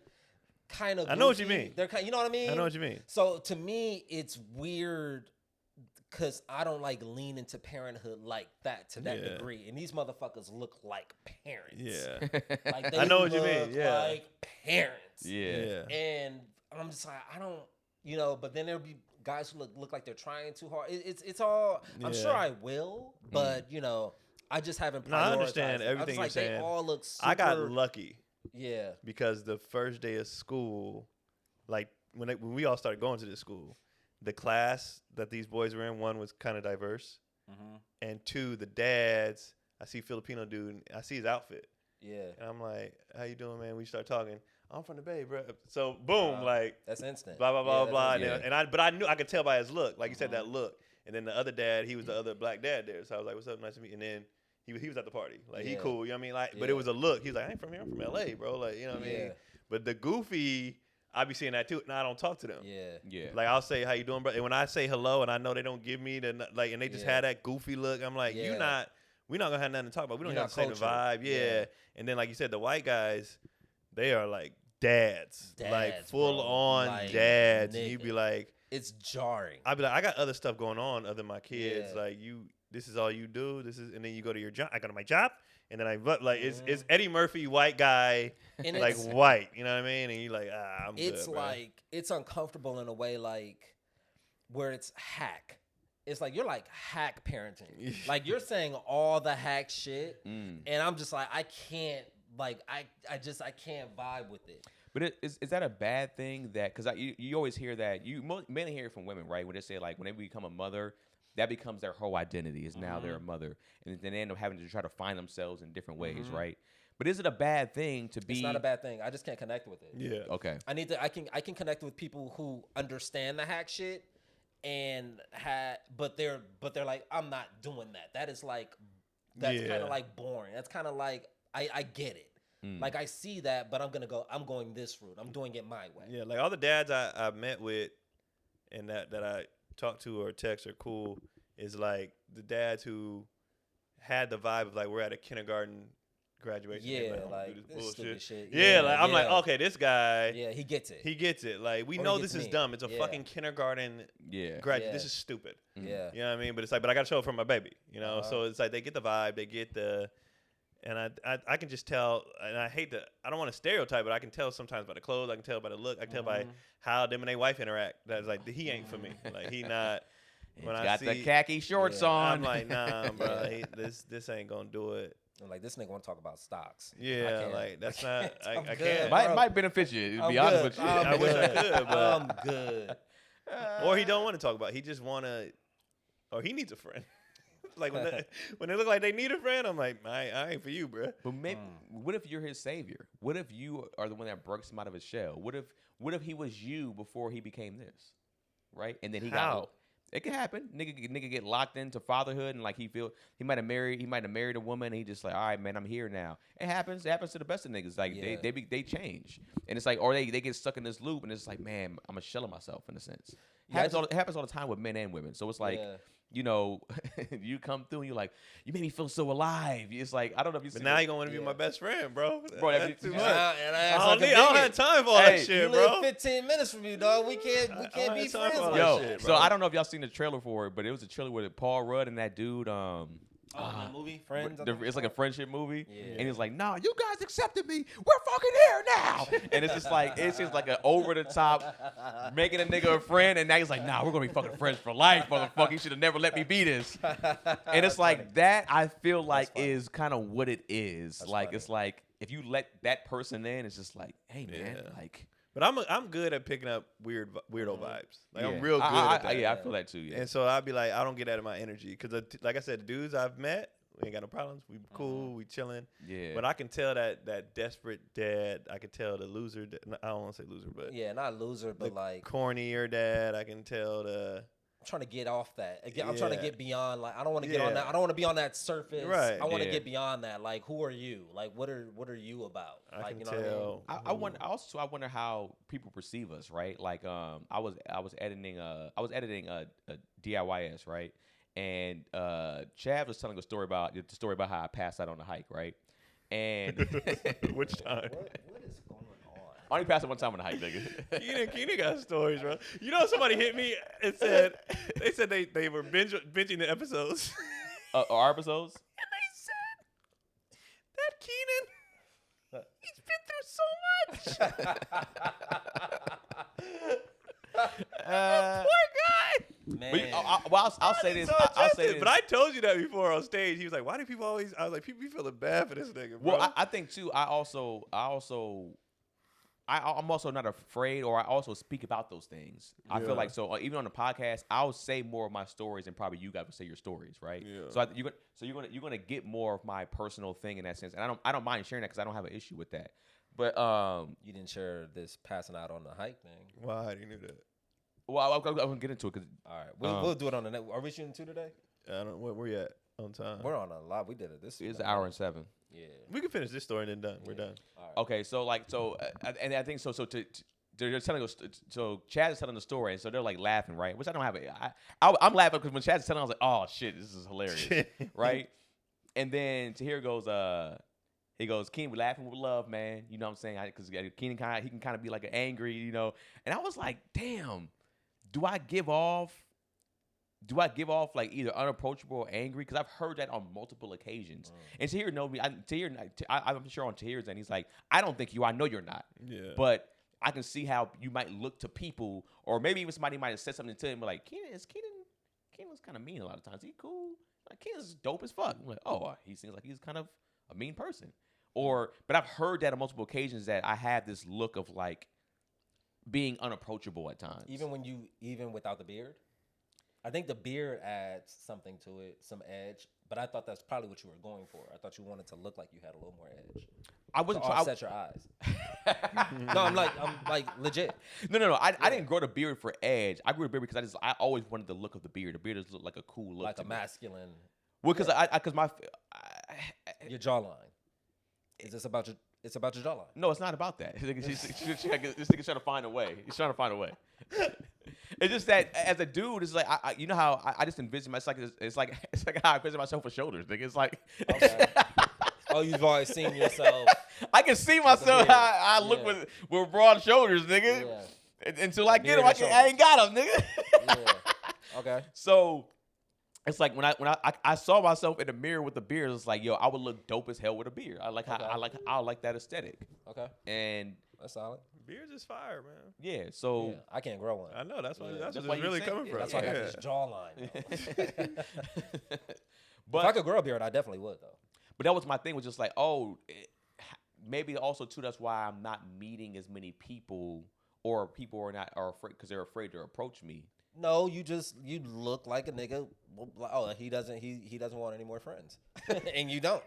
kind of. I know what you mean. They're kind, you know what I mean? I know what you mean. So to me, it's weird because I don't like lean into parenthood like that to that Yeah. degree, and these motherfuckers look like parents. Yeah. Like they I know what you look mean, yeah. like parents. Yeah. And I'm just like, I don't, but then there'll be guys who look like they're trying too hard. It's all. I'm sure Yeah. I will, but I just haven't. No, I understand prioritized it. everything I was you're like, saying. They all look. Super, I got lucky Yeah. because the first day of school, like when we all started going to this school, the class that these boys were in, one was kind of diverse, and two, the dads. I see Filipino dude, and I see his outfit, Yeah. and I'm like, "How you doing, man?" We start talking. I'm from the Bay, bro. So boom, like That's instant. blah blah blah Yeah, blah. that's And, instant. but I knew I could tell by his look, like you said, that look. And then the other dad, he was the other black dad there. So I was like, "What's up? Nice to meet you." And then he was at the party, like he Yeah. cool, you know what I mean? Like, but Yeah. it was a look. He was like, "I ain't from here. I'm from LA, bro." Like, you know what I mean? Yeah. But the goofy, I be seeing that too. And I don't talk to them. Yeah. Yeah. Like I'll say, "How you doing, bro?" And when I say hello, and I know they don't give me the like, and they just Yeah. had that goofy look, I'm like, Yeah. we're not gonna have nothing to talk about. We don't You're have the same not cultured. vibe, yeah. Yeah. And then like you said, the white guys, they are like dads, like Dads, full bro. on Like, dads, and you'd nigga. be like, It's jarring. I'd be like, I got other stuff going on other than my kids. Yeah. Like this is all you do. This is, and then you go to your job. I go to my job, and then it's Eddie Murphy, white guy, And like it's- white. You know what I mean? And you're like, I'm It's good, bro. like it's uncomfortable in a way, like where it's hack. It's like you're like hack parenting. Like you're saying all the hack shit, and I'm just like I can't. Like I can't vibe with it. But is that a bad thing? That because you always hear that mainly hear it from women, right? When they say like when they become a mother, that becomes their whole identity is now they're a mother, and then they end up having to try to find themselves in different ways, right? But is it a bad thing to be? It's not a bad thing. I just can't connect with it. Yeah. Okay. I can connect with people who understand the hack shit and but they're like I'm not doing that. That is like that's Yeah. kind of like boring. That's kind of like I get it. Like I see that, but I'm going this route. I'm doing it my way. Yeah, like all the dads I met with and that I talked to or text are cool is like the dads who had the vibe of like we're at a kindergarten graduation. Yeah, They're I'm gonna like do this stupid shit. Yeah, like I'm like, yeah. okay, this guy, Yeah, he gets it. he gets it. Like we Or he know gets this is me. dumb. It's a Yeah. fucking kindergarten Yeah. graduate. This Yeah. is stupid. Yeah. You know what I mean? But it's like, but I got to show it for my baby. You know, Uh-huh. so it's like they get the vibe, they get the, and I can just tell, and I hate to, I don't want to stereotype, but I can tell sometimes by the clothes, I can tell by the look, I can tell by how them and their wife interact. That's like he ain't for me. Like he not. When I Got see, the khaki shorts Yeah. on. I'm like, nah, bro. Yeah. This ain't gonna do it. I'm like this nigga want to talk about stocks. I Yeah, can't. like that's I not. can't. I'm I good, can't. bro. might benefit you. To I'm be honest good. with you. I'm I wish I good. could, but I'm good. or he don't want to talk about it. He just wanna, or he needs a friend. Like when they look like they need a friend, I'm like, I ain't for you, bro. But maybe, what if you're his savior? What if you are the one that breaks him out of his shell? What if he was you before he became this, right? And then he How? got. It can happen. Nigga get locked into fatherhood and like he might have married a woman and he just like, all right, man, I'm here now. It happens. It happens to the best of niggas. Like Yeah. they change. And it's like, or they get stuck in this loop and it's like, man, I'm a shell of myself in a sense. Yeah, It happens all the time with men and women. So it's like, Yeah. you know, you come through and you're like, you made me feel so alive. It's like, I don't know if you But see now that- you're gonna be my best friend, bro. Bro, That's that'd be- too and much. I I don't have time for all Hey, that You shit, live bro. 15 minutes from you, dog. We can't I be don't have time friends. for all like that Yo, shit, so bro. I don't know if y'all seen the trailer for it, but it was a trailer with Paul Rudd and that dude. Oh, that movie, Friends. I think It's like a friendship movie, Yeah. and he's like, "Nah, you guys accepted me. We're fucking here now." And it's just like an over the top, making a nigga a friend, and now he's like, "Nah, we're gonna be fucking friends for life, motherfucker. You should have never let me be this." And it's like that. I feel like funny. is kind of what it is. That's Like funny. it's like if you let that person in, it's just like, hey man, Yeah. like But I'm good at picking up weirdo vibes. Like yeah. I'm real good at that. Yeah, I feel that too. Yeah. And so I'd be like, I don't get that in my energy because, like I said, the dudes I've met, we ain't got no problems. We cool, we chilling. Yeah. But I can tell that desperate dad. I can tell the loser. I don't want to say loser, but Yeah, not loser, but the like cornier dad. I can tell the I'm trying to get off that. Again, I'm trying to Yeah. get beyond. Like I don't want to get on Yeah. that. I don't want to be on that surface. Right. I want to Yeah. get beyond that. Like who are you? Like what are you about? I Like can you know what I mean? tell. I wonder also I wonder how people perceive us, right? Like I was editing a DIYS, right? And Chad was telling the story about how I passed out on the hike, right? And Which time? What is going on? I only passed it one time on the hike, nigga. Keenan got stories, bro. You know, somebody hit me and said they were binging the episodes. Our episodes? And they said that Keenan, he's been through so much. Poor guy. Man, I'll say this. So I'll say adjusted, this. but I told you that before on stage. He was like, "Why do people always?" I was like, "People be feeling bad for this nigga." Bro. Well, I think too. I'm also not afraid, or I also speak about those things. I Yeah. feel like so even on the podcast, I'll say more of my stories, and probably you guys will say your stories, right? Yeah. So you're gonna get more of my personal thing in that sense, and I don't mind sharing that because I don't have an issue with that. But you didn't share this passing out on the hike thing. Why do you knew that? well, I'm gonna get into it because All right, we'll do it on the next. Are we shooting 2 today? I don't. Where we at on time? We're on a lot. We did it this. it's an hour and 7. Yeah. We can finish this story and then done. We're done. All right. Okay, so and I think so. So they're telling us. So Chad is telling the story, and so they're like laughing, right? Which I don't have. I'm laughing because when Chad is telling, I was like, oh shit, this is hilarious, right? And then to here goes He goes, Keenan, we laughing with love, man. You know what I'm saying? Because Keenan he can kind of be like an angry, you know. And I was like, damn, do I give off like either unapproachable or angry? Because I've heard that on multiple occasions. And Tahir knows me. I'm sure on Tahir's end, he's like, I don't think you. I know you're not. Yeah. But I can see how you might look to people, or maybe even somebody might have said something to him, like, Keenan's kind of mean a lot of times. He cool. Like, Keenan's dope as fuck. I'm like, oh, he seems like he's kind of a mean person. But I've heard that on multiple occasions that I have this look of like being unapproachable at times. Even without the beard? I think the beard adds something to it, some edge. But I thought that's probably what you were going for. I thought you wanted to look like you had a little more edge. I wasn't trying to offset your eyes. No, I'm like legit. No. I didn't grow the beard for edge. I grew the beard because I always wanted the look of the beard. The beard just looked like a cool look, Like to a me. masculine. Well, because Your jawline. It's about your jawline. No, it's not about that. This nigga's trying to find a way. He's trying to find a way. It's just that as a dude, it's like you know how I just envision myself. It's like how I envision myself with shoulders. Nigga. It's like. Okay. Oh, you've always seen yourself. I can see myself how I look with broad shoulders, nigga. Yeah. Until I get them, I ain't got them, nigga. Yeah. Okay. So it's like when I saw myself in the mirror with the beard, it's like, yo, I would look dope as hell with a beard. I like I like that aesthetic. Okay. And that's solid. Beard's is fire, man. yeah, so Yeah, I can't grow one. I know that's why That's that's why where it's you really say- coming yeah, from. That's why I got this jawline. but If I could grow a beard, I definitely would though. But that was my thing, was just like, maybe also too, that's why I'm not meeting as many people, or people are afraid because they're afraid to approach me. No, you look like a nigga. Oh, he doesn't want any more friends, and you don't.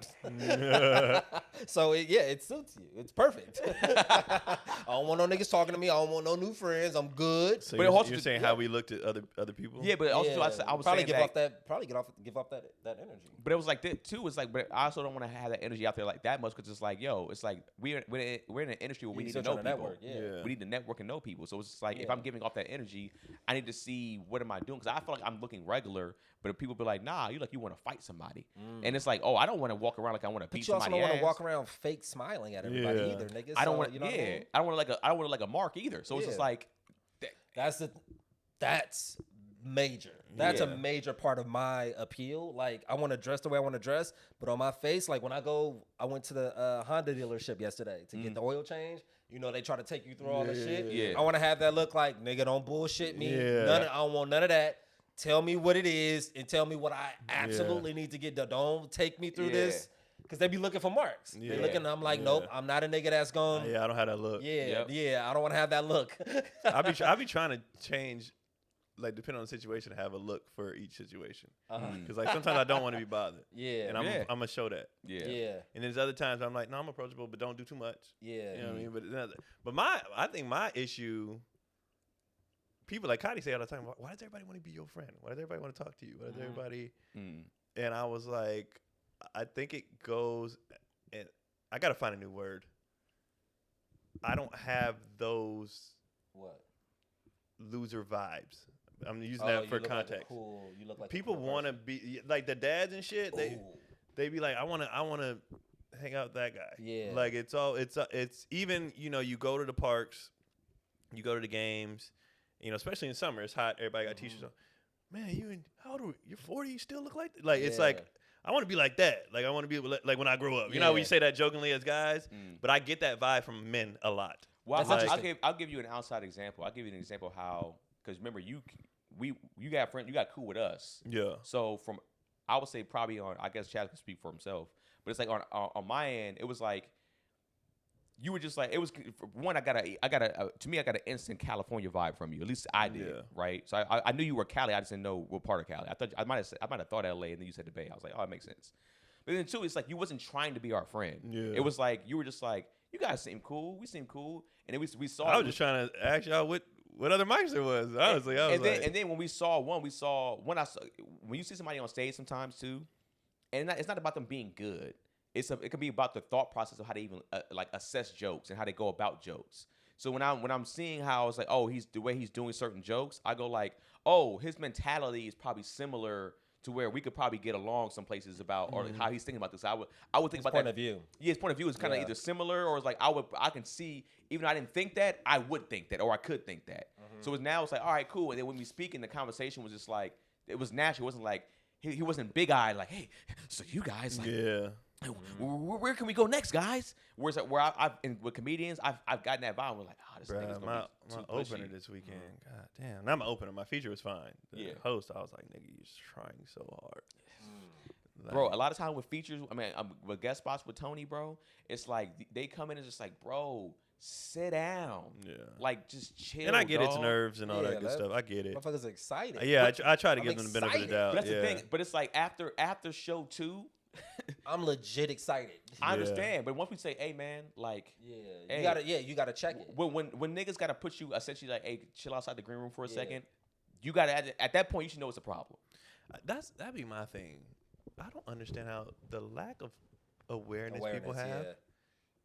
So it suits you. It's perfect. I don't want no niggas talking to me. I don't want no new friends. I'm good. So But you're also saying how we looked at other people? Yeah, but also too, I was probably saying give off that energy. But it was like that too. It's like, but I also don't want to have that energy out there like that much, because it's like, yo, it's like we're in an industry where we need to know people. Network, yeah. We need to network and know people. So it's just like, if Yeah. I'm giving off that energy, I need to see what am I doing, because I feel like I'm looking regular, but if people be like, nah, you want to fight somebody, and it's like, oh, I don't want to walk around like I want to beat But you also somebody don't want ass. to walk around fake smiling at everybody Yeah. either, nigga. I don't So, want, you know what I mean? I don't want like a mark either. So it's just Yeah. like, That's major. That's a Yeah. major part of my appeal. Like, I want to dress the way I want to dress, but on my face, like when I went to the Honda dealership yesterday to get the oil change. You know, they try to take you through all the shit. Yeah. I want to have that look like, nigga, don't bullshit me. Yeah. I don't want none of that. Tell me what it is and tell me what I absolutely need to get done. Don't take me through this. Because they be looking for marks. They Yeah. looking, I'm like, nope, I'm not a nigga that's going. Yeah, I don't have that look. Yeah, I don't want to have that look. I be trying to change, like, depending on the situation, to have a look for each situation. Because like sometimes I don't want to be bothered. Yeah. And I'm gonna show that. Yeah. And there's other times I'm like, no, I'm approachable, but don't do too much. Yeah. You know what I mean? But I think my issue, people like Cotty say all the time, why does everybody want to be your friend? Why does everybody want to talk to you? Why does everybody? And I was like, I think it goes, and I gotta find a new word. I don't have those loser vibes. I'm using that for context. You look like People want to be like the dads and shit. They be like, I want to hang out with that guy. Yeah. Like it's even, you go to the parks, you go to the games, especially in summer, it's hot. Everybody got t-shirts on. Man, how old are we? You're 40. You still look like that? Like it's like, I want to be like that. Like I want to be like when I grow up. You know, we say that jokingly as guys, but I get that vibe from men a lot. Well, That's I'll give you an outside example. I'll give you an example of how, because remember, you got friends, you got cool with us. Yeah. So I would say probably I guess Chad can speak for himself, but it's like on my end, it was like, you were just like, it was, for one, I got an instant California vibe from you. At least I did, right? So I knew you were Cali. I just didn't know what part of Cali. I might have thought LA, and then you said the Bay. I was like, oh, that makes sense. But then two, it's like you wasn't trying to be our friend. Yeah. It was like you were just like, you guys seem cool. We seem cool, and then we saw. I was just trying to ask y'all what other mics there was. Honestly, I was and then when we saw one, when you see somebody on stage sometimes too, and it's not about them being good. It can be about the thought process of how they even like assess jokes and how they go about jokes. So when I'm seeing how it's like, oh, the way he's doing certain jokes, I go like, oh, his mentality is probably similar to where we could probably get along some places about or how he's thinking about this. I would think His about point that. of view. Yeah, his point of view is kind of Yeah. either similar or it's like I can see even though I didn't think that I would think that or I could think that. So it's now it's like all right, cool. And then when we speak, the conversation was just like it was natural. It wasn't like he wasn't big eyed like hey, so you guys like. Yeah. Where can we go next, guys? Where's where I've with comedians, I've gotten that vibe. We're like, oh, this nigga's Bruh, gonna my be too opener pushy. this weekend. God damn. Not my opener. My feature was fine. The Yeah. host, I was like, nigga, you're just trying so hard. Like, Bro, a lot of time with features, I mean, with guest spots with Tony, bro, it's like they come in and just like, bro, sit down. Yeah. Like, just chill. and I get its dog. nerves and all Yeah, that good that- stuff. I get it. Motherfuckers excited. Yeah, I try to I'm give them the benefit of the excited. doubt. But that's yeah. the thing. But it's like after show 2, I'm legit excited. I Yeah. understand. But once we say, hey, man, like, Yeah, Hey. you gotta check it. when niggas got to put you essentially like, hey, chill outside the green room for a second, you got to, at that point, you should know it's a problem. That'd be my thing. I don't understand how the lack of awareness people have, yeah.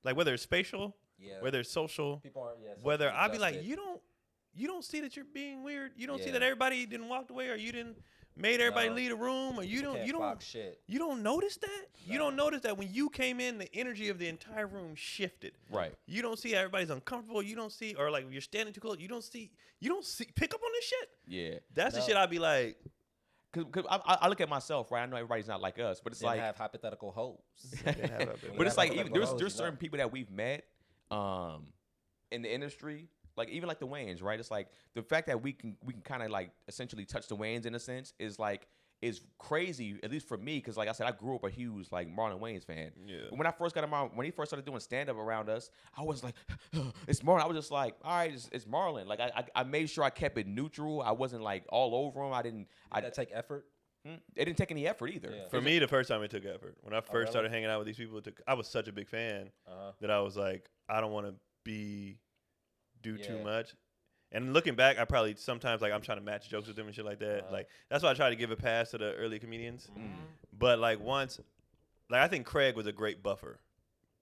like whether it's spatial, Yeah. whether it's social, People aren't, yeah, whether socially I'd be like, adjusted. you don't see that you're being weird. You don't see Yeah. that everybody didn't walk away, or you didn't made everybody No. leave a room, or you Can't don't clock shit. you don't notice that. You No. don't notice that when you came in, the energy of the entire room shifted. Right. You don't see everybody's uncomfortable. You don't see, or like you're standing too close. You don't see. Pick up on this shit. Yeah. That's the No. shit I'd be like. Because I look at myself, right? I know everybody's not like us, but it's Then like, have hypothetical hoes. Didn't have a bit. but it's have like hypothetical even, hoes, there's you know. certain people that we've met in the industry, like even like the Wayans, right? It's like the fact that we can kind of like essentially touch the Wayans in a sense is like is crazy, at least for me, because like I said, I grew up a huge like Marlon Wayans fan. Yeah. When I first got him out, when he first started doing stand up around us, I was like, it's Marlon. I was just like, all right, it's Marlon. Like I made sure I kept it neutral. I wasn't like all over him. Did that take effort? It didn't take any effort either. Yeah. For me, the first time it took effort. When I first really? started hanging out with these people, I was such a big fan that I was like, I don't want to do too Yeah. much. And looking back, I probably sometimes like I'm trying to match jokes with them and shit like that. Like that's why I try to give a pass to the early comedians. But like once, like I think Craig was a great buffer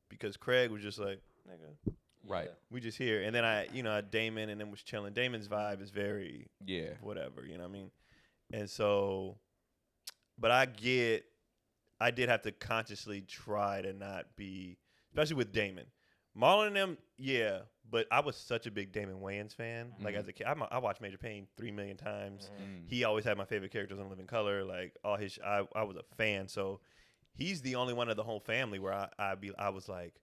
because Craig was just like, nigga, Right. we just here. And then I Damon and then was chilling. Damon's vibe is very Yeah. whatever, you know what I mean? And so, but I did have to consciously try to not be, especially with Damon. Marlon and them, yeah, but I was such a big Damon Wayans fan. Like as a kid, I watched Major Payne 3 million times. He always had my favorite characters on Living Color. Like all his, I was a fan. So he's the only one of the whole family where I was like,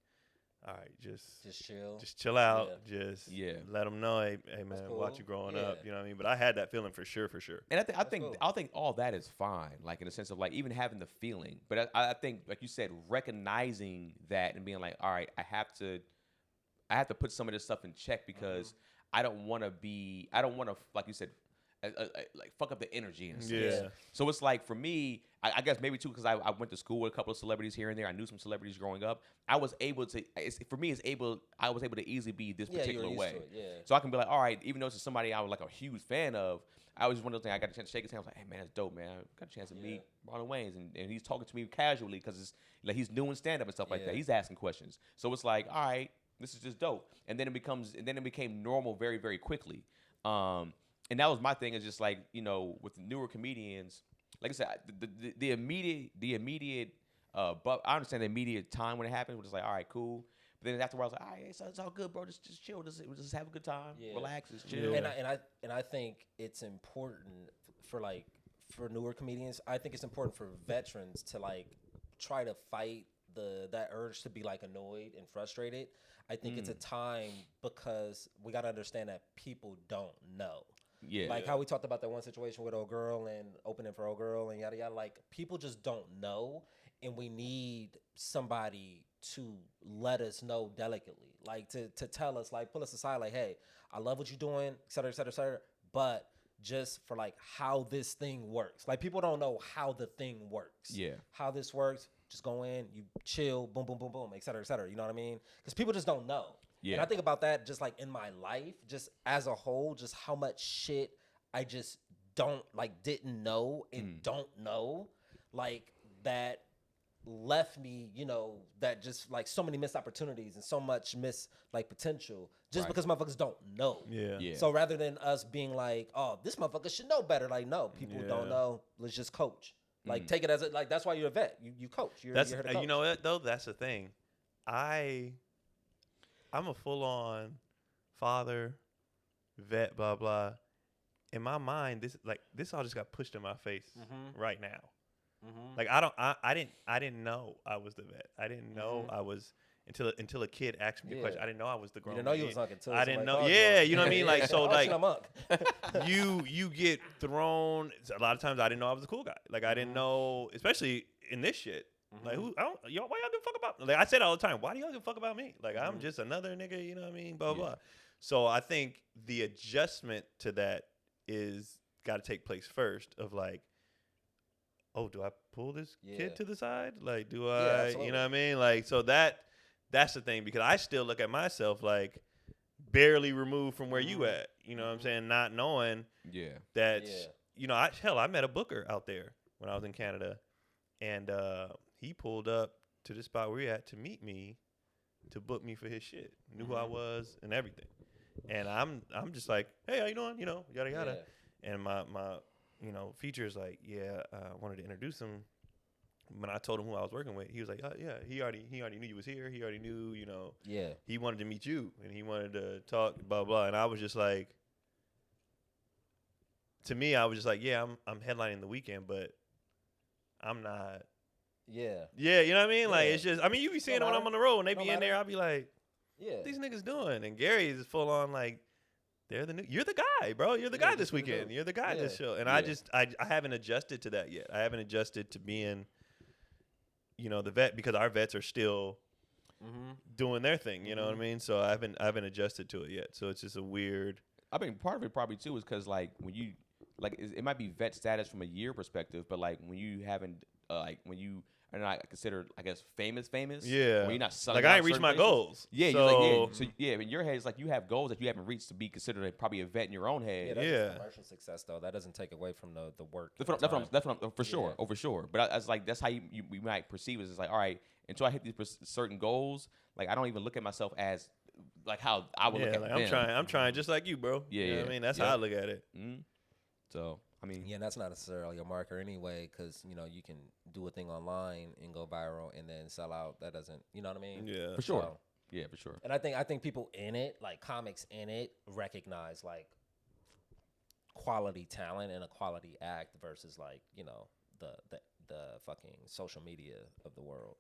all right, just chill out, just let them know, hey man, cool. watch you growing Yeah. up, you know what I mean? But I had that feeling for sure. And I think cool. I think all that is fine, like in the sense of like even having the feeling. But I think, like you said, recognizing that and being like, all right, I have to put some of this stuff in check because I don't want to, like you said, like fuck up the energy and stuff. Yeah. So it's like for me, I guess maybe too because I went to school with a couple of celebrities here and there. I knew some celebrities growing up. I was able to. I was able to easily be this Yeah, you were particular used way. to it, yeah. So I can be like, all right, even though this is somebody I was like a huge fan of, I was one of those things. I got a chance to shake his hand. I was like, hey man, that's dope, man. I got a chance to meet Marlon Wayans, and he's talking to me casually because it's like he's doing stand up and stuff like that. Yeah. He's asking questions. So it's like, all right, this is just dope. And then it became normal very, very quickly. And that was my thing. Is just like, with the newer comedians, like I said, the immediate. But I understand the immediate time when it happened. We're just like, all right, cool. But then afterwards, I was like, all right, it's all good, bro. Just chill. Just have a good time. Yeah. Relax. Just chill. Yeah. And I think it's important for newer comedians. I think it's important for veterans to like try to fight that urge to be like annoyed and frustrated. I think it's a time because we got to understand that people don't know. Yeah. Like how we talked about that one situation with old girl and opening for old girl and yada yada. Like people just don't know, and we need somebody to let us know delicately, like to tell us, like pull us aside, like, hey, I love what you're doing, et cetera, et cetera, et cetera, but just for like how this thing works. Like people don't know how the thing works. Yeah. How this works. Just go in, you chill, boom, boom, boom, boom, et cetera, et cetera. You know what I mean? Because people just don't know. Yeah. And I think about that just like in my life, just as a whole, just how much shit I just didn't know and don't know, like that left me, that just like so many missed opportunities and so much missed like potential just because motherfuckers don't know. Yeah. So rather than us being like, oh, this motherfucker should know better, like, no, people Yeah. don't know. Let's just coach. Like take it as like that's why you're a vet. You coach. You're here to coach. You know what though? That's the thing. I'm a full on father, vet, blah blah. In my mind, this all just got pushed in my face right now. Like I didn't know I was the vet. I didn't know I was until a kid asked me the question. I didn't know I was the grown. You didn't know you was uncle until I didn't know. Yeah, you know what I mean. Like so, like you get thrown. A lot of times I didn't know I was a cool guy. Like I didn't know, especially in this shit. Like why y'all give a fuck about? Like I said all the time, why do y'all give a fuck about me? Like I'm just another nigga. You know what I mean? Blah blah. So I think the adjustment to that is got to take place first. Of like, oh, do I pull this kid to the side? Like, do I? You know what I mean? Like, so that's the thing, because I still look at myself like barely removed from where you at. You know what I'm saying? Not knowing that you know, I met a booker out there when I was in Canada, and he pulled up to the spot where we at to meet me, to book me for his shit. Knew who I was and everything. And I'm just like, hey, how you doing? You know, yada yada. And my you know, feature is like, I wanted to introduce him. When I told him who I was working with, he was like, he already knew you was here. He already knew, you know. Yeah. He wanted to meet you, and he wanted to talk, blah blah. And I was just like, to me, I was just like, I'm headlining the weekend, but I'm not. Yeah, you know what I mean? Like, it's just, I mean, you be seeing it when I'm on the road, and they be in there, I'll be like, what these niggas doing? And Gary is full on like, you're the guy, bro. You're the guy this weekend. You're the guy this show. And I haven't adjusted to that yet. I haven't adjusted to being, you know, the vet, because our vets are still doing their thing. You know what I mean? So I haven't adjusted to it yet. So it's just a weird. I mean, part of it probably too is because like when you like it might be vet status from a year perspective, but like when you haven't when you are not considered, I guess, famous. Yeah. When you're not selling like I ain't reached my goals. Yeah. So, in your head, it's like you have goals that you haven't reached to be considered probably a vet in your own head. Yeah, that's commercial success though. That doesn't take away from the work. That's what I'm for sure. Oh, for sure. But I was like, that's how you might perceive it. It's like, all right, until I hit these certain goals, like I don't even look at myself as like how I would look at them. I'm trying just like you, bro. Yeah. You know what I mean? That's how I look at it. So I mean, and that's not necessarily a marker anyway, because you know you can do a thing online and go viral and then sell out. That doesn't, you know what I mean? Yeah, for sure. So, yeah, for sure. And I think people in it, like comics in it, recognize like quality talent and a quality act versus like, you know, the fucking social media of the world.